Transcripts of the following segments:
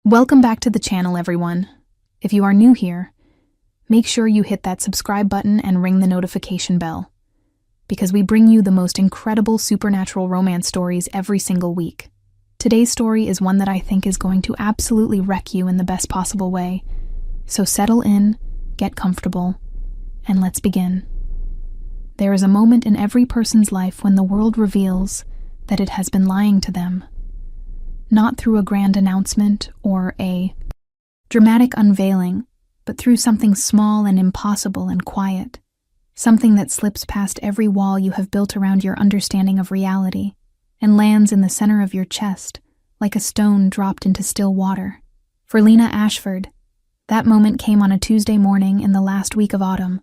Welcome back to the channel, everyone. If you are new here, make sure you hit that subscribe button and ring the notification bell, because we bring you the most incredible supernatural romance stories every single week. Today's story is one that I think is going to absolutely wreck you in the best possible way. So settle in, get comfortable, and let's begin. There is a moment in every person's life when the world reveals that it has been lying to them. Not through a grand announcement or a dramatic unveiling, but through something small and impossible and quiet. Something that slips past every wall you have built around your understanding of reality and lands in the center of your chest like a stone dropped into still water. For Lena Ashford, that moment came on a Tuesday morning in the last week of autumn,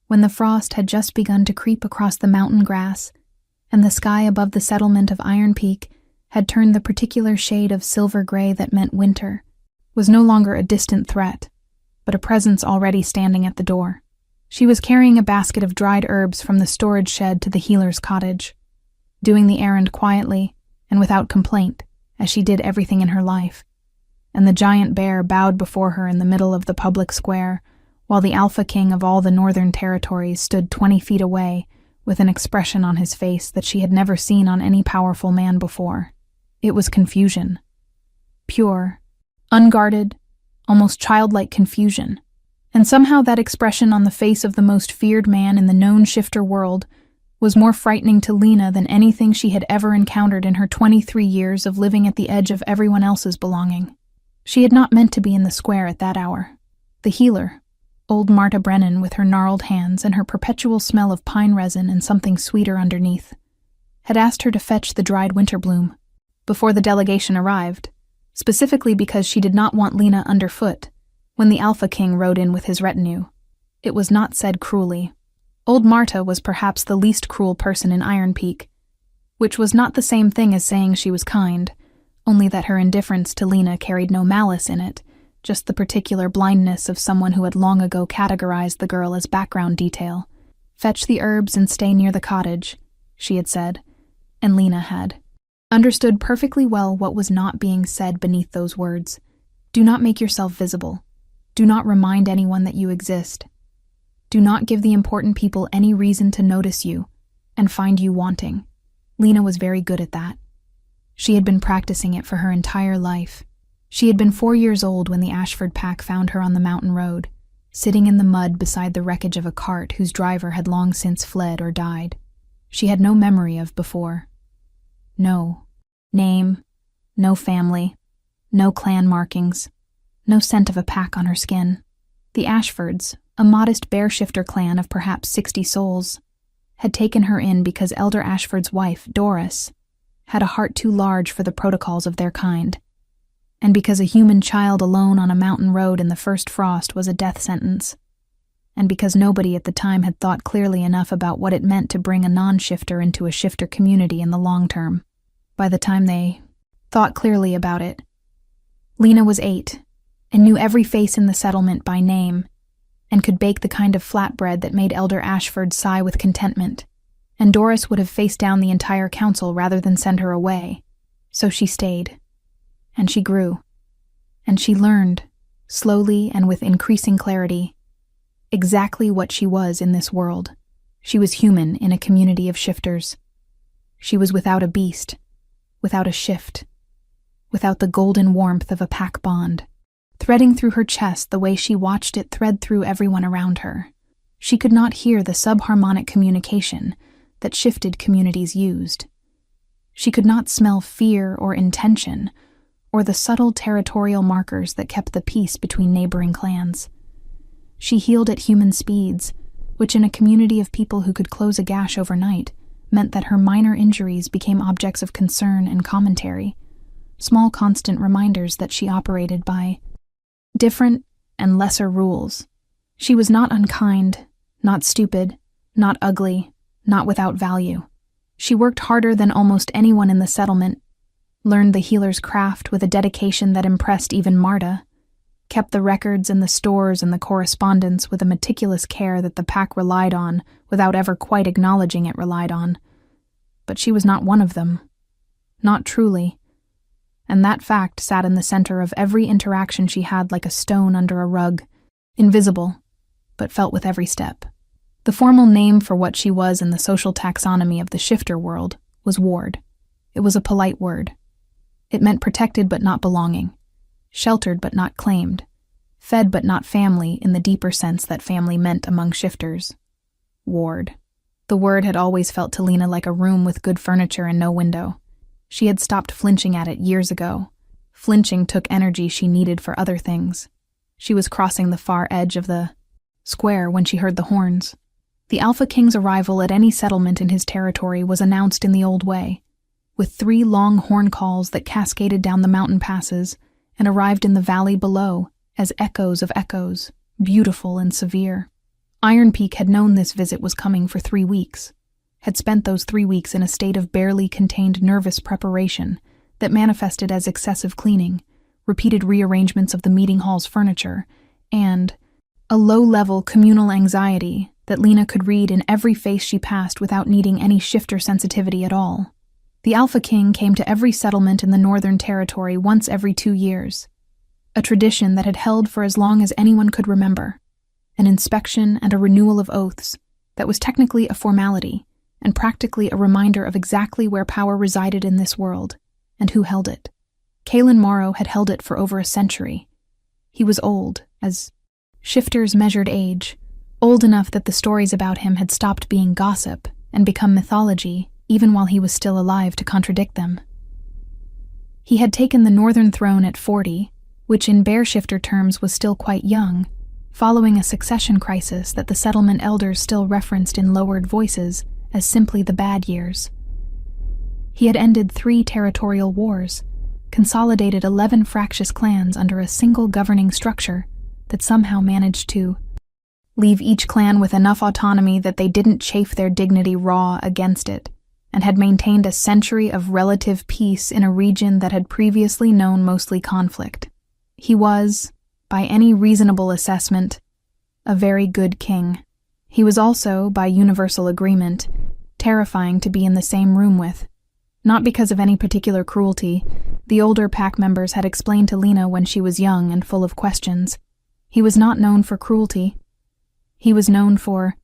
when the frost had just begun to creep across the mountain grass, and the sky above the settlement of Iron Peak had turned the particular shade of silver gray that meant winter, was no longer a distant threat, but a presence already standing at the door. She was carrying a basket of dried herbs from the storage shed to the healer's cottage, doing the errand quietly and without complaint, as she did everything in her life. And the giant bear bowed before her in the middle of the public square, while the Alpha King of all the Northern Territories stood 20 feet away with an expression on his face that she had never seen on any powerful man before. It was confusion. Pure, unguarded, almost childlike confusion. And somehow that expression on the face of the most feared man in the known shifter world was more frightening to Lena than anything she had ever encountered in her 23 years of living at the edge of everyone else's belonging. She had not meant to be in the square at that hour. The healer, old Marta Brennan with her gnarled hands and her perpetual smell of pine resin and something sweeter underneath, had asked her to fetch the dried winter bloom before the delegation arrived, specifically because she did not want Lena underfoot when the Alpha King rode in with his retinue. It was not said cruelly. Old Marta was perhaps the least cruel person in Iron Peak, which was not the same thing as saying she was kind, only that her indifference to Lena carried no malice in it, just the particular blindness of someone who had long ago categorized the girl as background detail. "Fetch the herbs and stay near the cottage," she had said, and Lena had understood perfectly well what was not being said beneath those words. Do not make yourself visible. Do not remind anyone that you exist. Do not give the important people any reason to notice you and find you wanting. Lena was very good at that. She had been practicing it for her entire life. She had been 4 years old when the Ashford pack found her on the mountain road, sitting in the mud beside the wreckage of a cart whose driver had long since fled or died. She had no memory of before. No name, no family, no clan markings, no scent of a pack on her skin. The Ashfords, a modest bear-shifter clan of perhaps 60 souls, had taken her in because Elder Ashford's wife, Doris, had a heart too large for the protocols of their kind, and because a human child alone on a mountain road in the first frost was a death sentence, and because nobody at the time had thought clearly enough about what it meant to bring a non-shifter into a shifter community in the long term. By the time they thought clearly about it, Lena was 8 and knew every face in the settlement by name and could bake the kind of flatbread that made Elder Ashford sigh with contentment, and Doris would have faced down the entire council rather than send her away. So she stayed, and she grew, and she learned, slowly and with increasing clarity, exactly what she was in this world. She was human in a community of shifters. She was without a beast, without a shift, without the golden warmth of a pack bond, threading through her chest the way she watched it thread through everyone around her. She could not hear the subharmonic communication that shifted communities used. She could not smell fear or intention, or the subtle territorial markers that kept the peace between neighboring clans. She healed at human speeds, which in a community of people who could close a gash overnight meant that her minor injuries became objects of concern and commentary, small constant reminders that she operated by different and lesser rules. She was not unkind, not stupid, not ugly, not without value. She worked harder than almost anyone in the settlement, learned the healer's craft with a dedication that impressed even Marta, kept the records and the stores and the correspondence with a meticulous care that the pack relied on without ever quite acknowledging it relied on. But she was not one of them. Not truly. and that fact sat in the center of every interaction she had like a stone under a rug, invisible, but felt with every step. The formal name for what she was in the social taxonomy of the shifter world was ward. It was a polite word. It meant protected but not belonging, sheltered but not claimed, fed but not family in the deeper sense that family meant among shifters. Ward. The word had always felt to Lena like a room with good furniture and no window. She had stopped flinching at it years ago. Flinching took energy she needed for other things. She was crossing the far edge of the square when she heard the horns. The Alpha King's arrival at any settlement in his territory was announced in the old way, with 3 long horn calls that cascaded down the mountain passes and arrived in the valley below as echoes of echoes, beautiful and severe. Iron Peak had known this visit was coming for 3 weeks, had spent those 3 weeks in a state of barely contained nervous preparation that manifested as excessive cleaning, repeated rearrangements of the meeting hall's furniture, and a low-level communal anxiety that Lena could read in every face she passed without needing any shifter sensitivity at all. The Alpha King came to every settlement in the Northern Territory once every 2 years, a tradition that had held for as long as anyone could remember, an inspection and a renewal of oaths that was technically a formality and practically a reminder of exactly where power resided in this world and who held it. Kalen Morrow had held it for over a century. He was old, as shifters measured age, old enough that the stories about him had stopped being gossip and become mythology even while he was still alive to contradict them. He had taken the northern throne at 40, which in bear shifter terms was still quite young, following a succession crisis that the settlement elders still referenced in lowered voices as simply the bad years. He had ended 3 territorial wars, consolidated 11 fractious clans under a single governing structure that somehow managed to leave each clan with enough autonomy that they didn't chafe their dignity raw against it, and had maintained a century of relative peace in a region that had previously known mostly conflict. He was, by any reasonable assessment, a very good king. He was also, by universal agreement, terrifying to be in the same room with. Not because of any particular cruelty. The older pack members had explained to Lena when she was young and full of questions. He was not known for cruelty. He was known for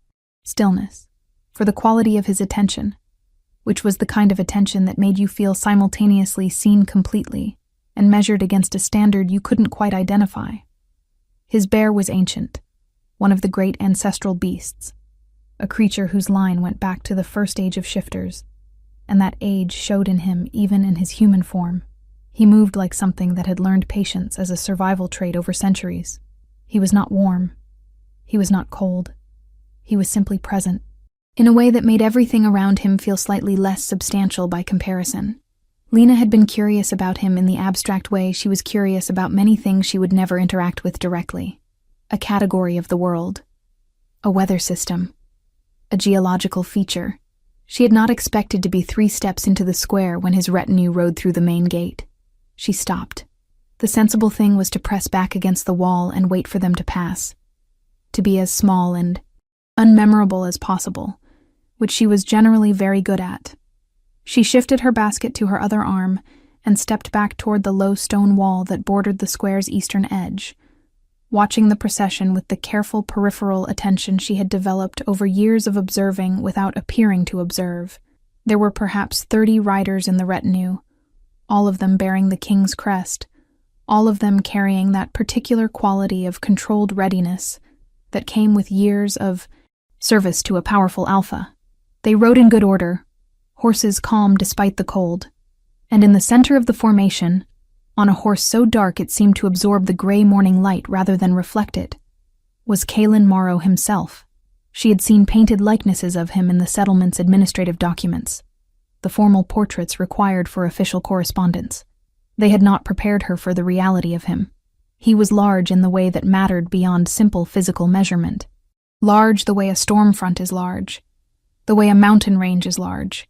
stillness, for the quality of his attention, which was the kind of attention that made you feel simultaneously seen completely and measured against a standard you couldn't quite identify. His bear was ancient, one of the great ancestral beasts, a creature whose line went back to the first age of shifters, and that age showed in him even in his human form. He moved like something that had learned patience as a survival trait over centuries. He was not warm. He was not cold. He was simply present, in a way that made everything around him feel slightly less substantial by comparison. Lena had been curious about him in the abstract way she was curious about many things she would never interact with directly. A category of the world. A weather system. A geological feature. She had not expected to be 3 steps into the square when his retinue rode through the main gate. She stopped. The sensible thing was to press back against the wall and wait for them to pass. To be as small and unmemorable as possible, which she was generally very good at. She shifted her basket to her other arm and stepped back toward the low stone wall that bordered the square's eastern edge, watching the procession with the careful peripheral attention she had developed over years of observing without appearing to observe. There were perhaps 30 riders in the retinue, all of them bearing the king's crest, all of them carrying that particular quality of controlled readiness that came with years of service to a powerful alpha. They rode in good order, horses calm despite the cold, and in the center of the formation, on a horse so dark it seemed to absorb the gray morning light rather than reflect it, was Kalen Morrow himself. She had seen painted likenesses of him in the settlement's administrative documents, the formal portraits required for official correspondence. They had not prepared her for the reality of him. He was large in the way that mattered beyond simple physical measurement. Large the way a storm front is large, the way a mountain range is large,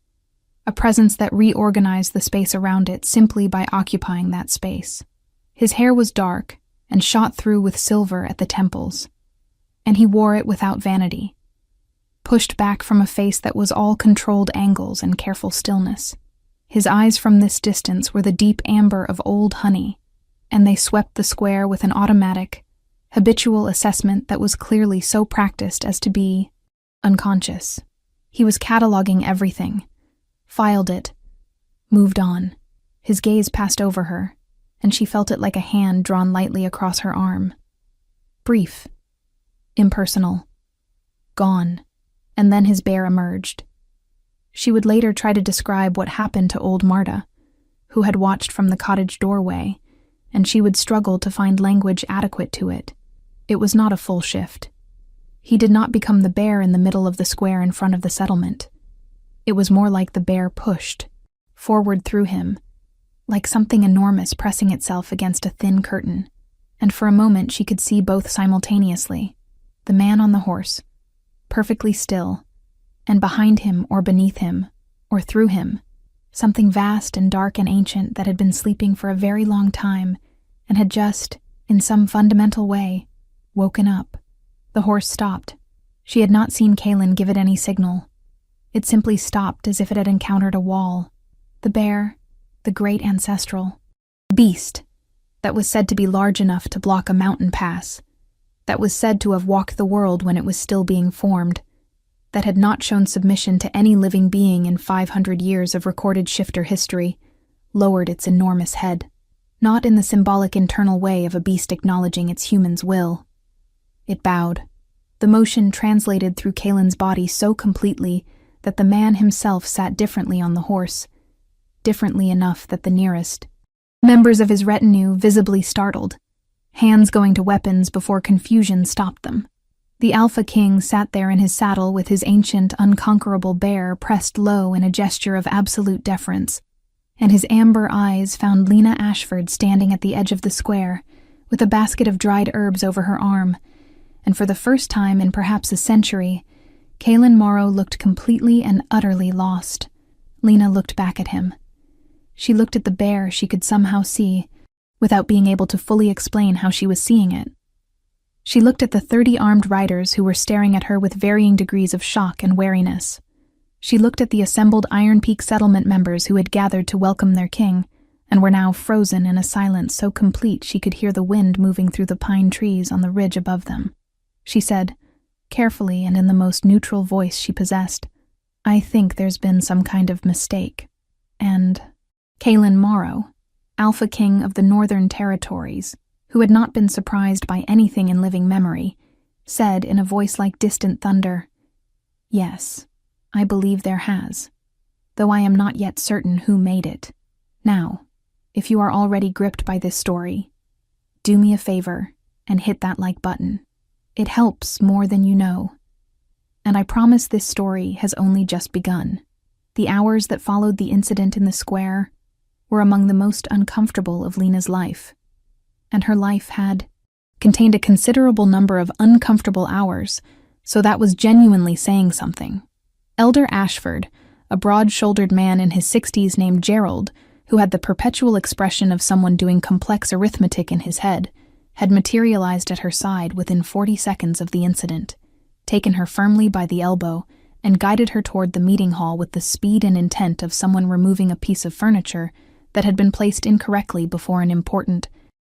a presence that reorganized the space around it simply by occupying that space. His hair was dark and shot through with silver at the temples, and he wore it without vanity, pushed back from a face that was all controlled angles and careful stillness. His eyes from this distance were the deep amber of old honey, and they swept the square with an automatic, habitual assessment that was clearly so practiced as to be unconscious. He was cataloging everything, filed it, moved on. His gaze passed over her, and she felt it like a hand drawn lightly across her arm. Brief, impersonal, gone, and then his bear emerged. She would later try to describe what happened to old Marta, who had watched from the cottage doorway, and she would struggle to find language adequate to it. It was not a full shift. He did not become the bear in the middle of the square in front of the settlement. It was more like the bear pushed forward through him, like something enormous pressing itself against a thin curtain, and for a moment she could see both simultaneously, the man on the horse, perfectly still, and behind him or beneath him, or through him, something vast and dark and ancient that had been sleeping for a very long time and had just, in some fundamental way, woken up. The horse stopped. She had not seen Kaelin give it any signal. It simply stopped as if it had encountered a wall. The bear, the great ancestral beast that was said to be large enough to block a mountain pass, that was said to have walked the world when it was still being formed, that had not shown submission to any living being in 500 years of recorded shifter history, lowered its enormous head, not in the symbolic internal way of a beast acknowledging its human's will. It bowed. The motion translated through Kaelin's body so completely that the man himself sat differently on the horse, differently enough that the nearest members of his retinue visibly startled, hands going to weapons before confusion stopped them. The Alpha King sat there in his saddle with his ancient, unconquerable bear pressed low in a gesture of absolute deference, and his amber eyes found Lena Ashford standing at the edge of the square, with a basket of dried herbs over her arm, and for the first time in perhaps a century, Kaelin Morrow looked completely and utterly lost. Lena looked back at him. She looked at the bear she could somehow see, without being able to fully explain how she was seeing it. She looked at the 30 armed riders who were staring at her with varying degrees of shock and wariness. She looked at the assembled Iron Peak settlement members who had gathered to welcome their king, and were now frozen in a silence so complete she could hear the wind moving through the pine trees on the ridge above them. She said, carefully and in the most neutral voice she possessed, "I think there's been some kind of mistake." And Kaelin Morrow, Alpha King of the Northern Territories, who had not been surprised by anything in living memory, said in a voice like distant thunder, "Yes, I believe there has, though I am not yet certain who made it. Now, if you are already gripped by this story, do me a favor and hit that like button. It helps more than you know. And I promise this story has only just begun. The hours that followed the incident in the square were among the most uncomfortable of Lena's life, and her life had contained a considerable number of uncomfortable hours, so that was genuinely saying something. Elder Ashford, a broad-shouldered man in his 60s named Gerald, who had the perpetual expression of someone doing complex arithmetic in his head, had materialized at her side within 40 seconds of the incident, taken her firmly by the elbow, and guided her toward the meeting hall with the speed and intent of someone removing a piece of furniture that had been placed incorrectly before an important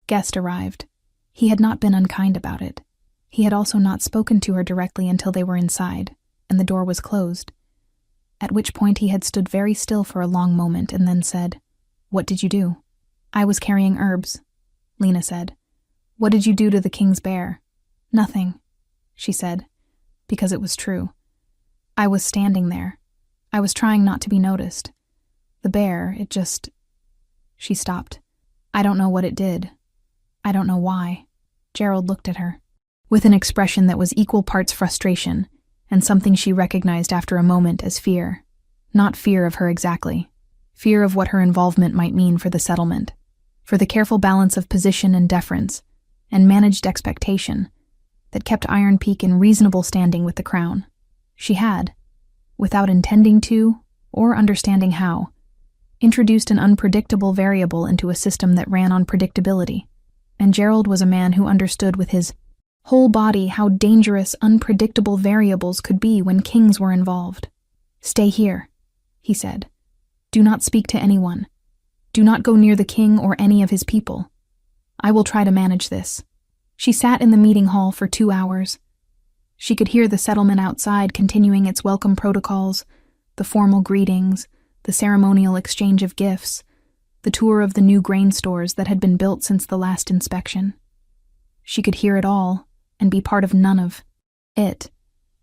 guest arrived. He had not been unkind about it. He had also not spoken to her directly until they were inside, and the door was closed, at which point he had stood very still for a long moment and then said, "What did you do?" "I was carrying herbs," Lena said. "What did you do to the king's bear?" "Nothing," she said, because it was true. "I was standing there. I was trying not to be noticed. The bear, it just..." She stopped. "I don't know what it did. I don't know why." Gerald looked at her, with an expression that was equal parts frustration and something she recognized after a moment as fear. Not fear of her exactly. Fear of what her involvement might mean for the settlement, for the careful balance of position and deference, and managed expectation that kept Iron Peak in reasonable standing with the crown. She had, without intending to, or understanding how, introduced an unpredictable variable into a system that ran on predictability, and Gerald was a man who understood with his whole body how dangerous, unpredictable variables could be when kings were involved. "Stay here," he said, Do not speak to anyone. Do not go near the king or any of his people. I will try to manage this." She sat in the meeting hall for 2 hours. She could hear the settlement outside continuing its welcome protocols, the formal greetings, the ceremonial exchange of gifts, the tour of the new grain stores that had been built since the last inspection. She could hear it all and be part of none of it,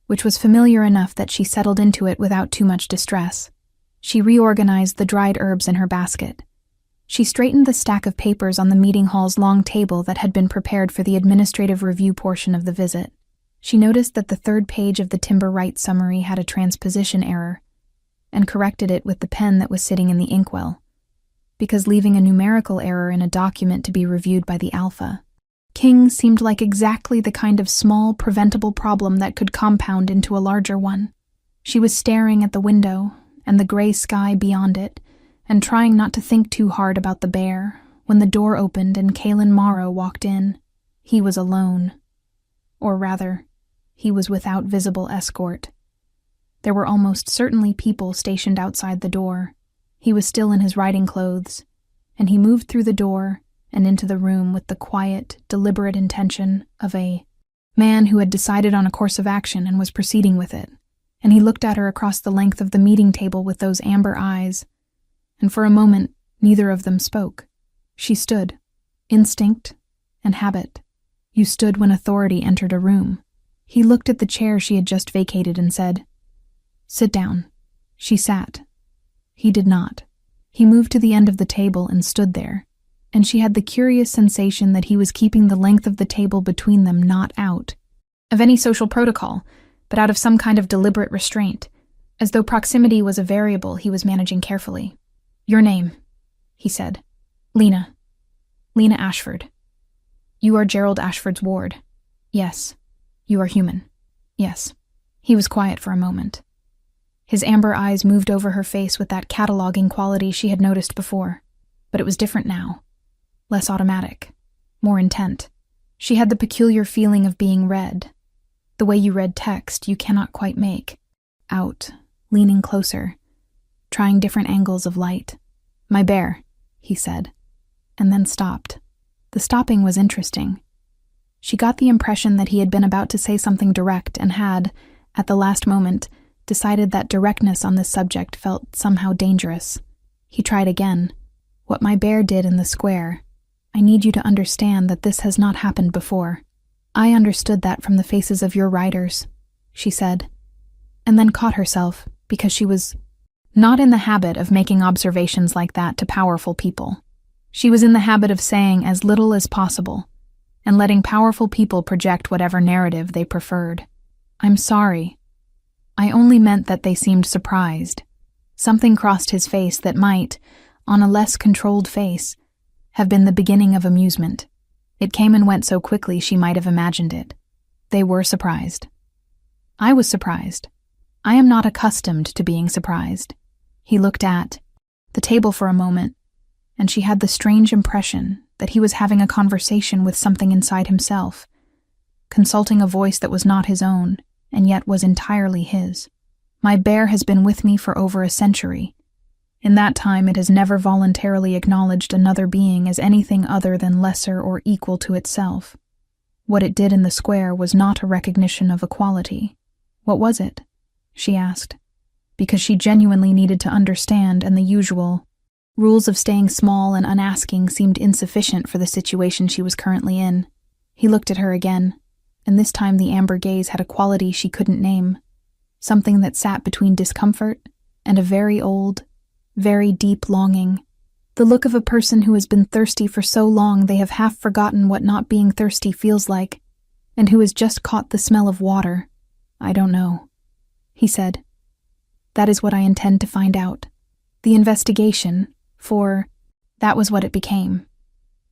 which was familiar enough that she settled into it without too much distress. She reorganized the dried herbs in her basket. She straightened the stack of papers on the meeting hall's long table that had been prepared for the administrative review portion of the visit. She noticed that the 3rd page of the timber right summary had a transposition error, and corrected it with the pen that was sitting in the inkwell, because leaving a numerical error in a document to be reviewed by the Alpha King seemed like exactly the kind of small, preventable problem that could compound into a larger one. She was staring at the window and the gray sky beyond it, and trying not to think too hard about the bear, when the door opened and Kalen Morrow walked in. He was alone. Or rather, he was without visible escort. There were almost certainly people stationed outside the door. He was still in his riding clothes, and he moved through the door and into the room with the quiet, deliberate intention of a man who had decided on a course of action and was proceeding with it. And he looked at her across the length of the meeting table with those amber eyes, and for a moment neither of them spoke. She stood, instinct and habit. You stood when authority entered a room. He looked at the chair she had just vacated and said, "Sit down." She sat. He did not. He moved to the end of the table and stood there, and she had the curious sensation that he was keeping the length of the table between them not out of any social protocol, but out of some kind of deliberate restraint, as though proximity was a variable he was managing carefully. "Your name," he said. "Lena. Lena Ashford. You are Gerald Ashford's ward." "Yes." "You are human." "Yes." He was quiet for a moment. His amber eyes moved over her face with that cataloging quality she had noticed before, but it was different now. Less automatic, more intent. She had the peculiar feeling of being read, the way you read text you cannot quite make out, leaning closer, trying different angles of light. "My bear," he said, and then stopped. The stopping was interesting. She got the impression that he had been about to say something direct and had, at the last moment, decided that directness on this subject felt somehow dangerous. He tried again. "What my bear did in the square, I need you to understand that this has not happened before. I understood that from the faces of your riders," she said, and then caught herself because she was not in the habit of making observations like that to powerful people. She was in the habit of saying as little as possible and letting powerful people project whatever narrative they preferred. "I'm sorry. I only meant that they seemed surprised." Something crossed his face that might, on a less controlled face, have been the beginning of amusement. It came and went so quickly she might have imagined it. They were surprised. "I was surprised. I am not accustomed to being surprised." He looked at the table for a moment, and she had the strange impression that he was having a conversation with something inside himself, consulting a voice that was not his own, and yet was entirely his. "My bear has been with me for over a century. In that time it has never voluntarily acknowledged another being as anything other than lesser or equal to itself. What it did in the square was not a recognition of equality." "What was it?" she asked, because she genuinely needed to understand, and the usual rules of staying small and unasking seemed insufficient for the situation she was currently in. He looked at her again, and this time the amber gaze had a quality she couldn't name, something that sat between discomfort and a very old, very deep longing, the look of a person who has been thirsty for so long they have half forgotten what not being thirsty feels like, and who has just caught the smell of water. "I don't know," he said. "That is what I intend to find out. The investigation, for that was what it became,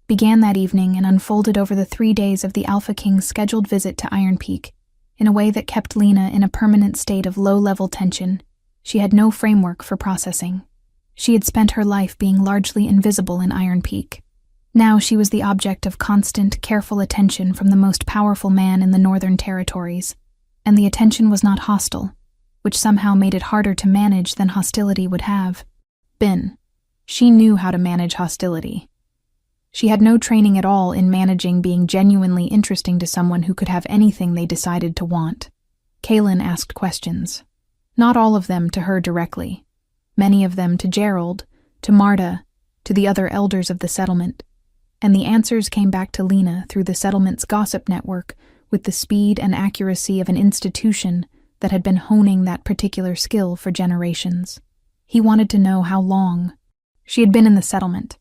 began that evening and unfolded over the 3 days of the Alpha King's scheduled visit to Iron Peak, in a way that kept Lena in a permanent state of low-level tension. She had no framework for processing. She had spent her life being largely invisible in Iron Peak. Now she was the object of constant, careful attention from the most powerful man in the Northern Territories, and the attention was not hostile, which somehow made it harder to manage than hostility would have. been. She knew how to manage hostility. She had no training at all in managing being genuinely interesting to someone who could have anything they decided to want. Kaylin asked questions. Not all of them to her directly. Many of them to Gerald, to Marta, to the other elders of the settlement. And the answers came back to Lena through the settlement's gossip network with the speed and accuracy of an institution that had been honing that particular skill for generations. He wanted to know how long she had been in the settlement.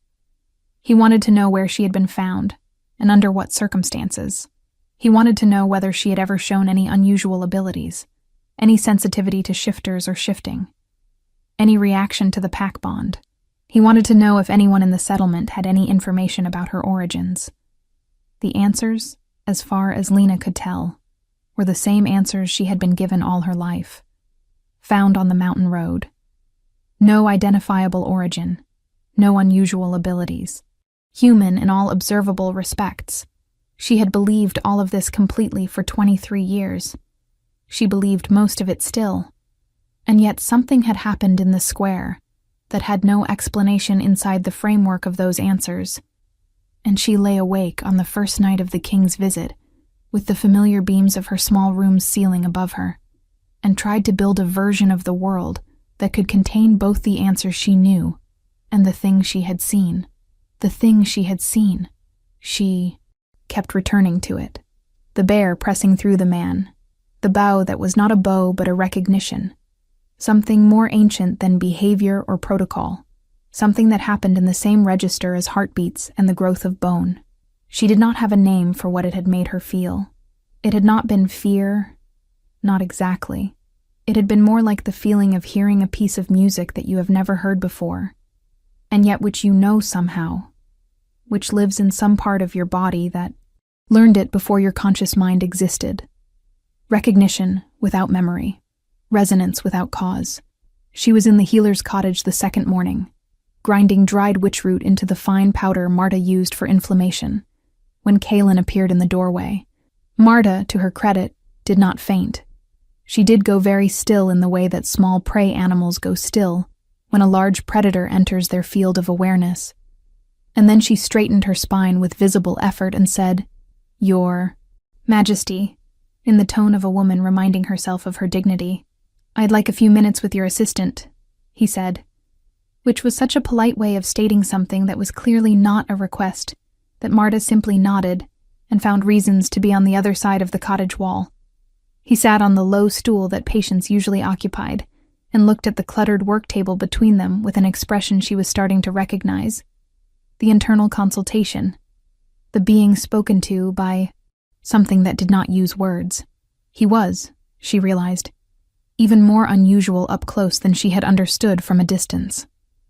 He wanted to know where she had been found, and under what circumstances. He wanted to know whether she had ever shown any unusual abilities, any sensitivity to shifters or shifting, any reaction to the pack bond. He wanted to know if anyone in the settlement had any information about her origins. The answers, as far as Lena could tell, were the same answers she had been given all her life. Found on the mountain road. No identifiable origin. No unusual abilities. Human in all observable respects. She had believed all of this completely for 23 years. She believed most of it still. And yet something had happened in the square that had no explanation inside the framework of those answers. And she lay awake on the first night of the king's visit, with the familiar beams of her small room's ceiling above her, and tried to build a version of the world that could contain both the answers she knew and the thing she had seen. The thing she had seen. She kept returning to it. The bear pressing through the man. The bow that was not a bow but a recognition. Something more ancient than behavior or protocol. Something that happened in the same register as heartbeats and the growth of bone. She did not have a name for what it had made her feel. It had not been fear. Not exactly. It had been more like the feeling of hearing a piece of music that you have never heard before, and yet which you know somehow, which lives in some part of your body that learned it before your conscious mind existed. Recognition without memory. Resonance without cause. She was in the healer's cottage the second morning, grinding dried witch root into the fine powder Marta used for inflammation, when Kaylin appeared in the doorway. Marta, to her credit, did not faint. She did go very still in the way that small prey animals go still when a large predator enters their field of awareness. And then she straightened her spine with visible effort and said, "Your Majesty," in the tone of a woman reminding herself of her dignity. "I'd like a few minutes with your assistant," he said, which was such a polite way of stating something that was clearly not a request that Marta simply nodded and found reasons to be on the other side of the cottage wall. He sat on the low stool that patients usually occupied and looked at the cluttered work table between them with an expression she was starting to recognize. The internal consultation. The being spoken to by something that did not use words. He was, she realized, even more unusual up close than she had understood from a distance.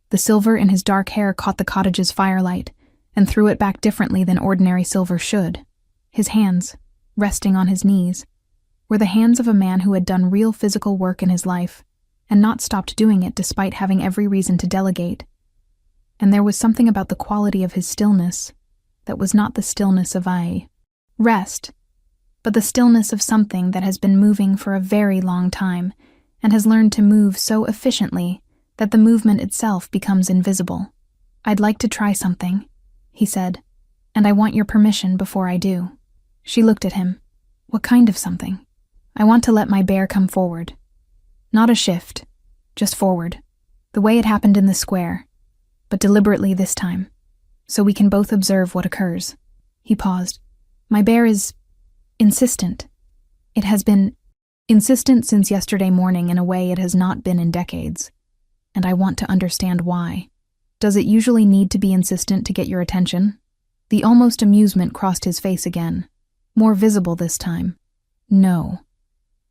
The silver in his dark hair caught the cottage's firelight and threw it back differently than ordinary silver should. His hands, resting on his knees, were the hands of a man who had done real physical work in his life and not stopped doing it despite having every reason to delegate. And there was something about the quality of his stillness that was not the stillness of rest, but the stillness of something that has been moving for a very long time and has learned to move so efficiently that the movement itself becomes invisible. "I'd like to try something," he said, "and I want your permission before I do." She looked at him. "What kind of something?" "I want to let my bear come forward. Not a shift, just forward, the way it happened in the square, but deliberately this time, so we can both observe what occurs." He paused. "My bear is insistent. It has been insistent since yesterday morning in a way it has not been in decades, and I want to understand why. Does it usually need to be insistent to get your attention?" The almost amusement crossed his face again, more visible this time. "No.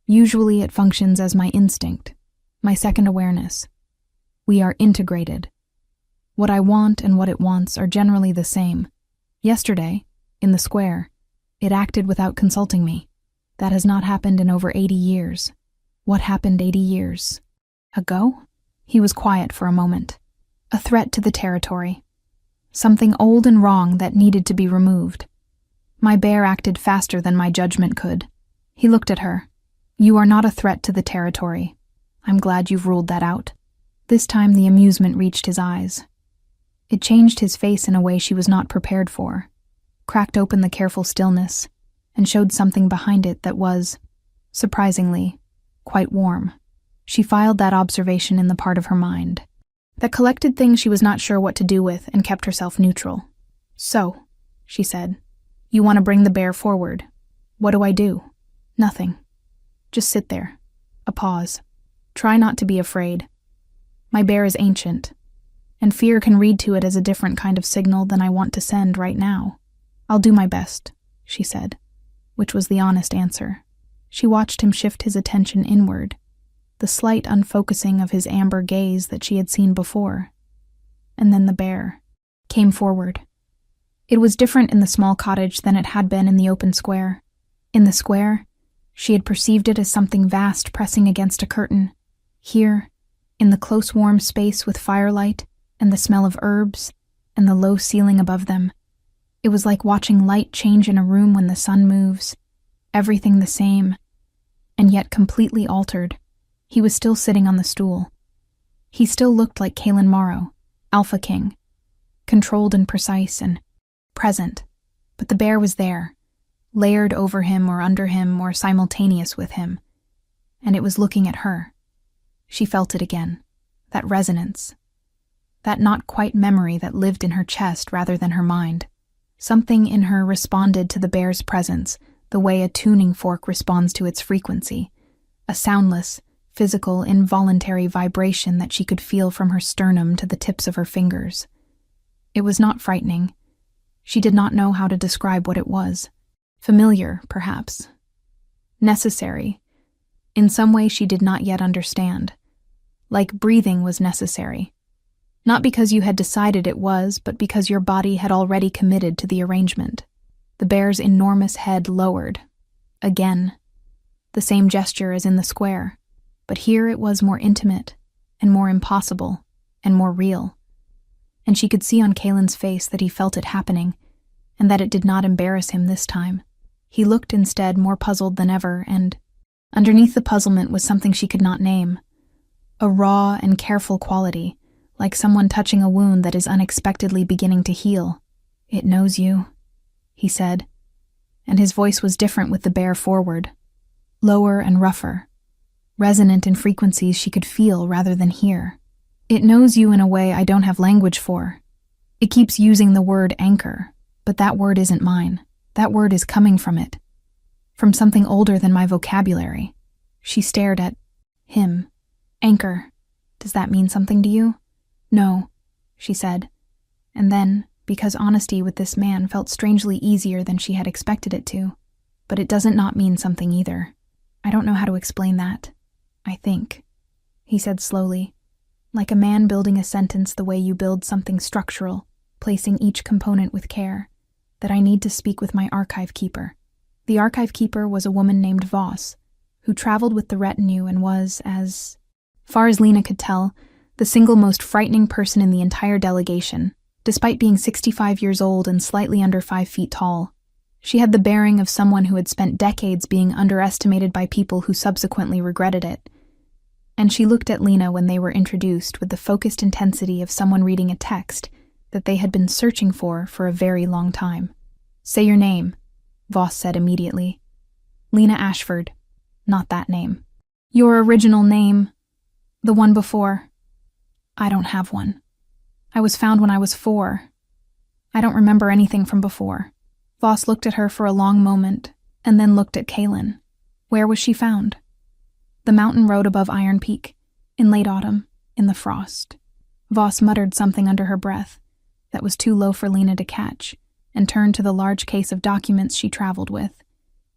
Usually it functions as my instinct, my second awareness. We are integrated. What I want and what it wants are generally the same. Yesterday, in the square, it acted without consulting me. That has not happened in over 80 years. What happened 80 years ago?" He was quiet for a moment. A threat to the territory. Something old and wrong that needed to be removed. "My bear acted faster than my judgment could." He looked at her. "You are not a threat to the territory. I'm glad you've ruled that out." This time the amusement reached his eyes. It changed his face in a way she was not prepared for, cracked open the careful stillness, and showed something behind it that was, surprisingly, quite warm. She filed that observation in the part of her mind that collected things she was not sure what to do with and kept herself neutral. "So," she said, "you want to bring the bear forward. What do I do?" "Nothing. Just sit there." A pause. "Try not to be afraid. My bear is ancient, and fear can read to it as a different kind of signal than I want to send right now. I'll do my best," she said, which was the honest answer. She watched him shift his attention inward, the slight unfocusing of his amber gaze that she had seen before. And then the bear came forward. It was different in the small cottage than it had been in the open square. In the square, she had perceived it as something vast pressing against a curtain. Here, in the close warm space with firelight and the smell of herbs and the low ceiling above them, it was like watching light change in a room when the sun moves. Everything the same, and yet completely altered. He was still sitting on the stool. He still looked like Kalen Morrow, Alpha King, controlled and precise and present. But the bear was there, layered over him or under him or simultaneous with him, and it was looking at her. She felt it again, that resonance, that not quite memory that lived in her chest rather than her mind. Something in her responded to the bear's presence the way a tuning fork responds to its frequency, a soundless, physical, involuntary vibration that she could feel from her sternum to the tips of her fingers. It was not frightening. She did not know how to describe what it was. Familiar, perhaps. Necessary. In some way she did not yet understand. Like breathing was necessary. Not because you had decided it was, but because your body had already committed to the arrangement. The bear's enormous head lowered. Again. The same gesture as in the square. But here it was more intimate, and more impossible, and more real. And she could see on Kalen's face that he felt it happening, and that it did not embarrass him this time. He looked instead more puzzled than ever, and underneath the puzzlement was something she could not name. A raw and careful quality, like someone touching a wound that is unexpectedly beginning to heal. "It knows you," he said, and his voice was different with the bear forward, lower and rougher, resonant in frequencies she could feel rather than hear. "It knows you in a way I don't have language for. It keeps using the word anchor, but that word isn't mine. That word is coming from it, from something older than my vocabulary." She stared at him. "Anchor. Does that mean something to you?" "No," she said, and then, because honesty with this man felt strangely easier than she had expected it to, "But it doesn't not mean something either. I don't know how to explain that. I think," he said slowly, like a man building a sentence the way you build something structural, placing each component with care, "that I need to speak with my archive keeper." The archive keeper was a woman named Voss, who traveled with the retinue and was, as far as Lena could tell, the single most frightening person in the entire delegation, despite being 65 years old and slightly under 5 feet tall. She had the bearing of someone who had spent decades being underestimated by people who subsequently regretted it. And she looked at Lena when they were introduced with the focused intensity of someone reading a text that they had been searching for a very long time. "Say your name," Voss said immediately. "Lena Ashford." "Not that name." "Your original name. The one before." "I don't have one. I was found when I was 4. I don't remember anything from before." Voss looked at her for a long moment, and then looked at Kalen. Where was she found? The mountain road above Iron Peak, in late autumn, in the frost. Voss muttered something under her breath that was too low for Lena to catch, and turned to the large case of documents she traveled with.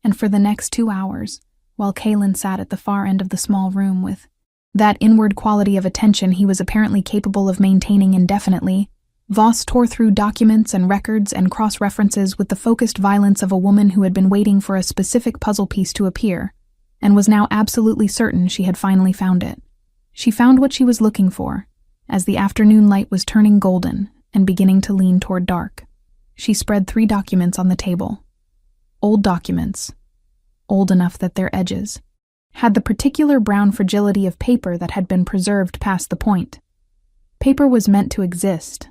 And for the next 2 hours, while Kalen sat at the far end of the small room with that inward quality of attention he was apparently capable of maintaining indefinitely, Voss tore through documents and records and cross-references with the focused violence of a woman who had been waiting for a specific puzzle piece to appear, and was now absolutely certain she had finally found it. She found what she was looking for, as the afternoon light was turning golden and beginning to lean toward dark. She spread 3 documents on the table. Old documents, old enough that their edges had the particular brown fragility of paper that had been preserved past the point. Paper was meant to exist,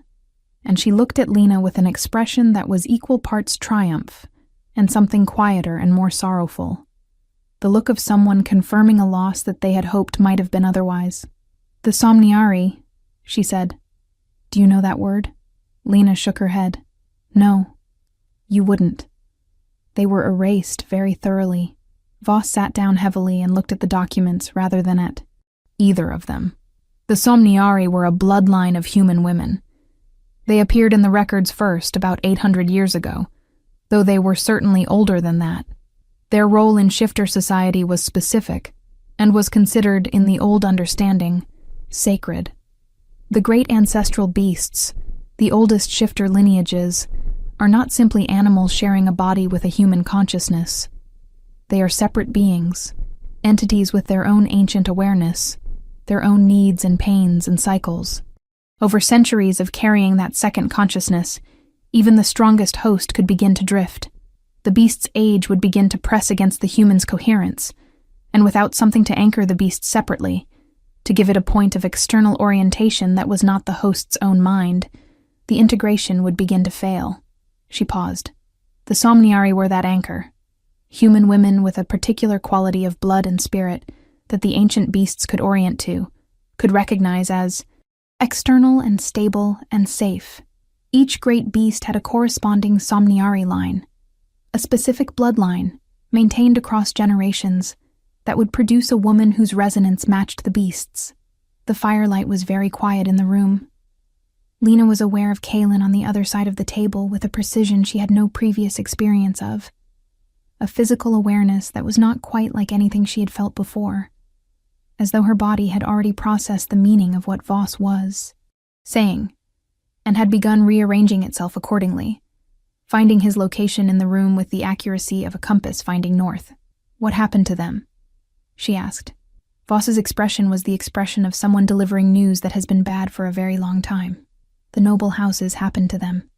and she looked at Lena with an expression that was equal parts triumph and something quieter and more sorrowful. The look of someone confirming a loss that they had hoped might have been otherwise. "The Somniari," she said. "Do you know that word?" Lena shook her head. "No, you wouldn't. They were erased very thoroughly." Voss sat down heavily and looked at the documents rather than at either of them. The Somniari were a bloodline of human women. They appeared in the records first about 800 years ago, though they were certainly older than that. Their role in shifter society was specific and was considered, in the old understanding, sacred. The great ancestral beasts, the oldest shifter lineages, are not simply animals sharing a body with a human consciousness. They are separate beings, entities with their own ancient awareness, their own needs and pains and cycles. Over centuries of carrying that second consciousness, even the strongest host could begin to drift. The beast's age would begin to press against the human's coherence, and without something to anchor the beast separately, to give it a point of external orientation that was not the host's own mind, the integration would begin to fail. She paused. The Somniari were that anchor. Human women with a particular quality of blood and spirit that the ancient beasts could orient to, could recognize as external and stable and safe. Each great beast had a corresponding Somniari line, a specific bloodline, maintained across generations, that would produce a woman whose resonance matched the beast's. The firelight was very quiet in the room. Lena was aware of Kaylin on the other side of the table with a precision she had no previous experience of. A physical awareness that was not quite like anything she had felt before, as though her body had already processed the meaning of what Voss was saying, and had begun rearranging itself accordingly, finding his location in the room with the accuracy of a compass finding north. "What happened to them?" she asked. Voss's expression was the expression of someone delivering news that has been bad for a very long time. The noble houses happened to them.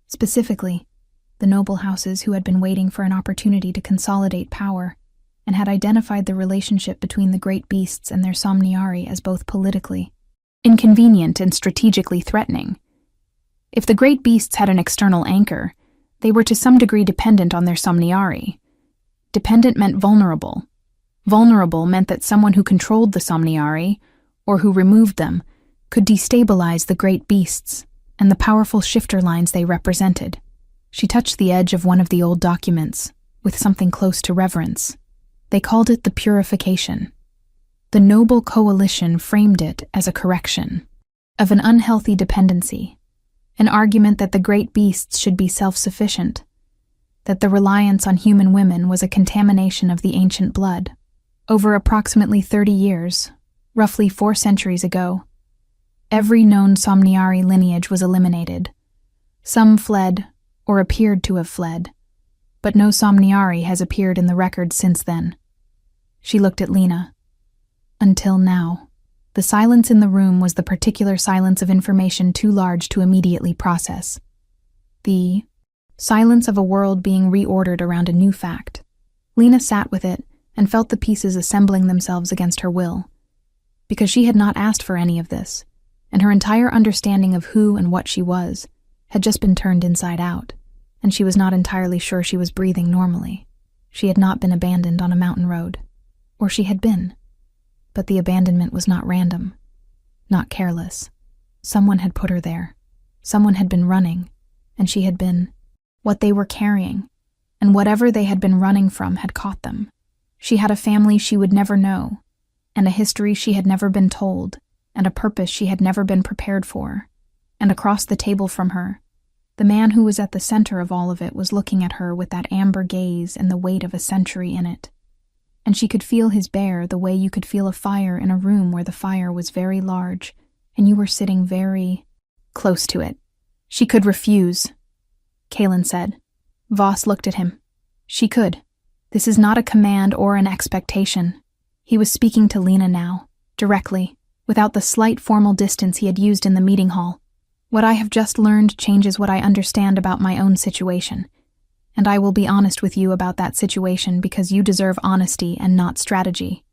Specifically, the noble houses who had been waiting for an opportunity to consolidate power and had identified the relationship between the great beasts and their Somniari as both politically inconvenient and strategically threatening. If the great beasts had an external anchor, they were to some degree dependent on their Somniari. Dependent meant vulnerable. Vulnerable meant that someone who controlled the Somniari, or who removed them, could destabilize the great beasts and the powerful shifter lines they represented. She touched the edge of one of the old documents, with something close to reverence. They called it the purification. The noble coalition framed it as a correction of an unhealthy dependency, an argument that the great beasts should be self-sufficient, that the reliance on human women was a contamination of the ancient blood. Over approximately 30 years, roughly 4 centuries ago, every known Somniari lineage was eliminated. Some fled, or appeared to have fled, but no Somniari has appeared in the records since then. She looked at Lena. Until now. The silence in the room was the particular silence of information too large to immediately process. The silence of a world being reordered around a new fact. Lena sat with it and felt the pieces assembling themselves against her will, because she had not asked for any of this, and her entire understanding of who and what she was had just been turned inside out, and she was not entirely sure she was breathing normally. She had not been abandoned on a mountain road. Or she had been. But the abandonment was not random, not careless. Someone had put her there. Someone had been running, and she had been what they were carrying, and whatever they had been running from had caught them. She had a family she would never know, and a history she had never been told, and a purpose she had never been prepared for. And across the table from her, the man who was at the center of all of it was looking at her with that amber gaze and the weight of a century in it. And she could feel his bear the way you could feel a fire in a room where the fire was very large, and you were sitting very close to it. She could refuse, Kaylin said. Voss looked at him. She could. This is not a command or an expectation. He was speaking to Lena now, directly, without the slight formal distance he had used in the meeting hall. What I have just learned changes what I understand about my own situation, and I will be honest with you about that situation because you deserve honesty and not strategy.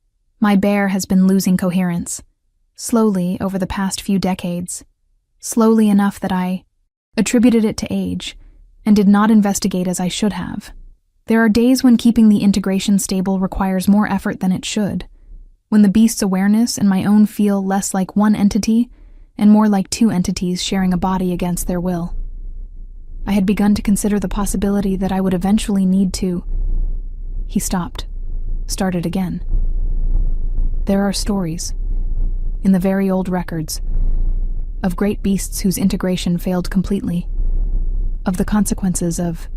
My bear has been losing coherence. slowly over the past few decades, slowly enough that I attributed it to age and did not investigate as I should have. There are days when keeping the integration stable requires more effort than it should, when the beast's awareness and my own feel less like one entity and more like two entities sharing a body against their will. I had begun to consider the possibility that I would eventually need to... He stopped, started again. There are stories, in the very old records, of great beasts whose integration failed completely, of the consequences of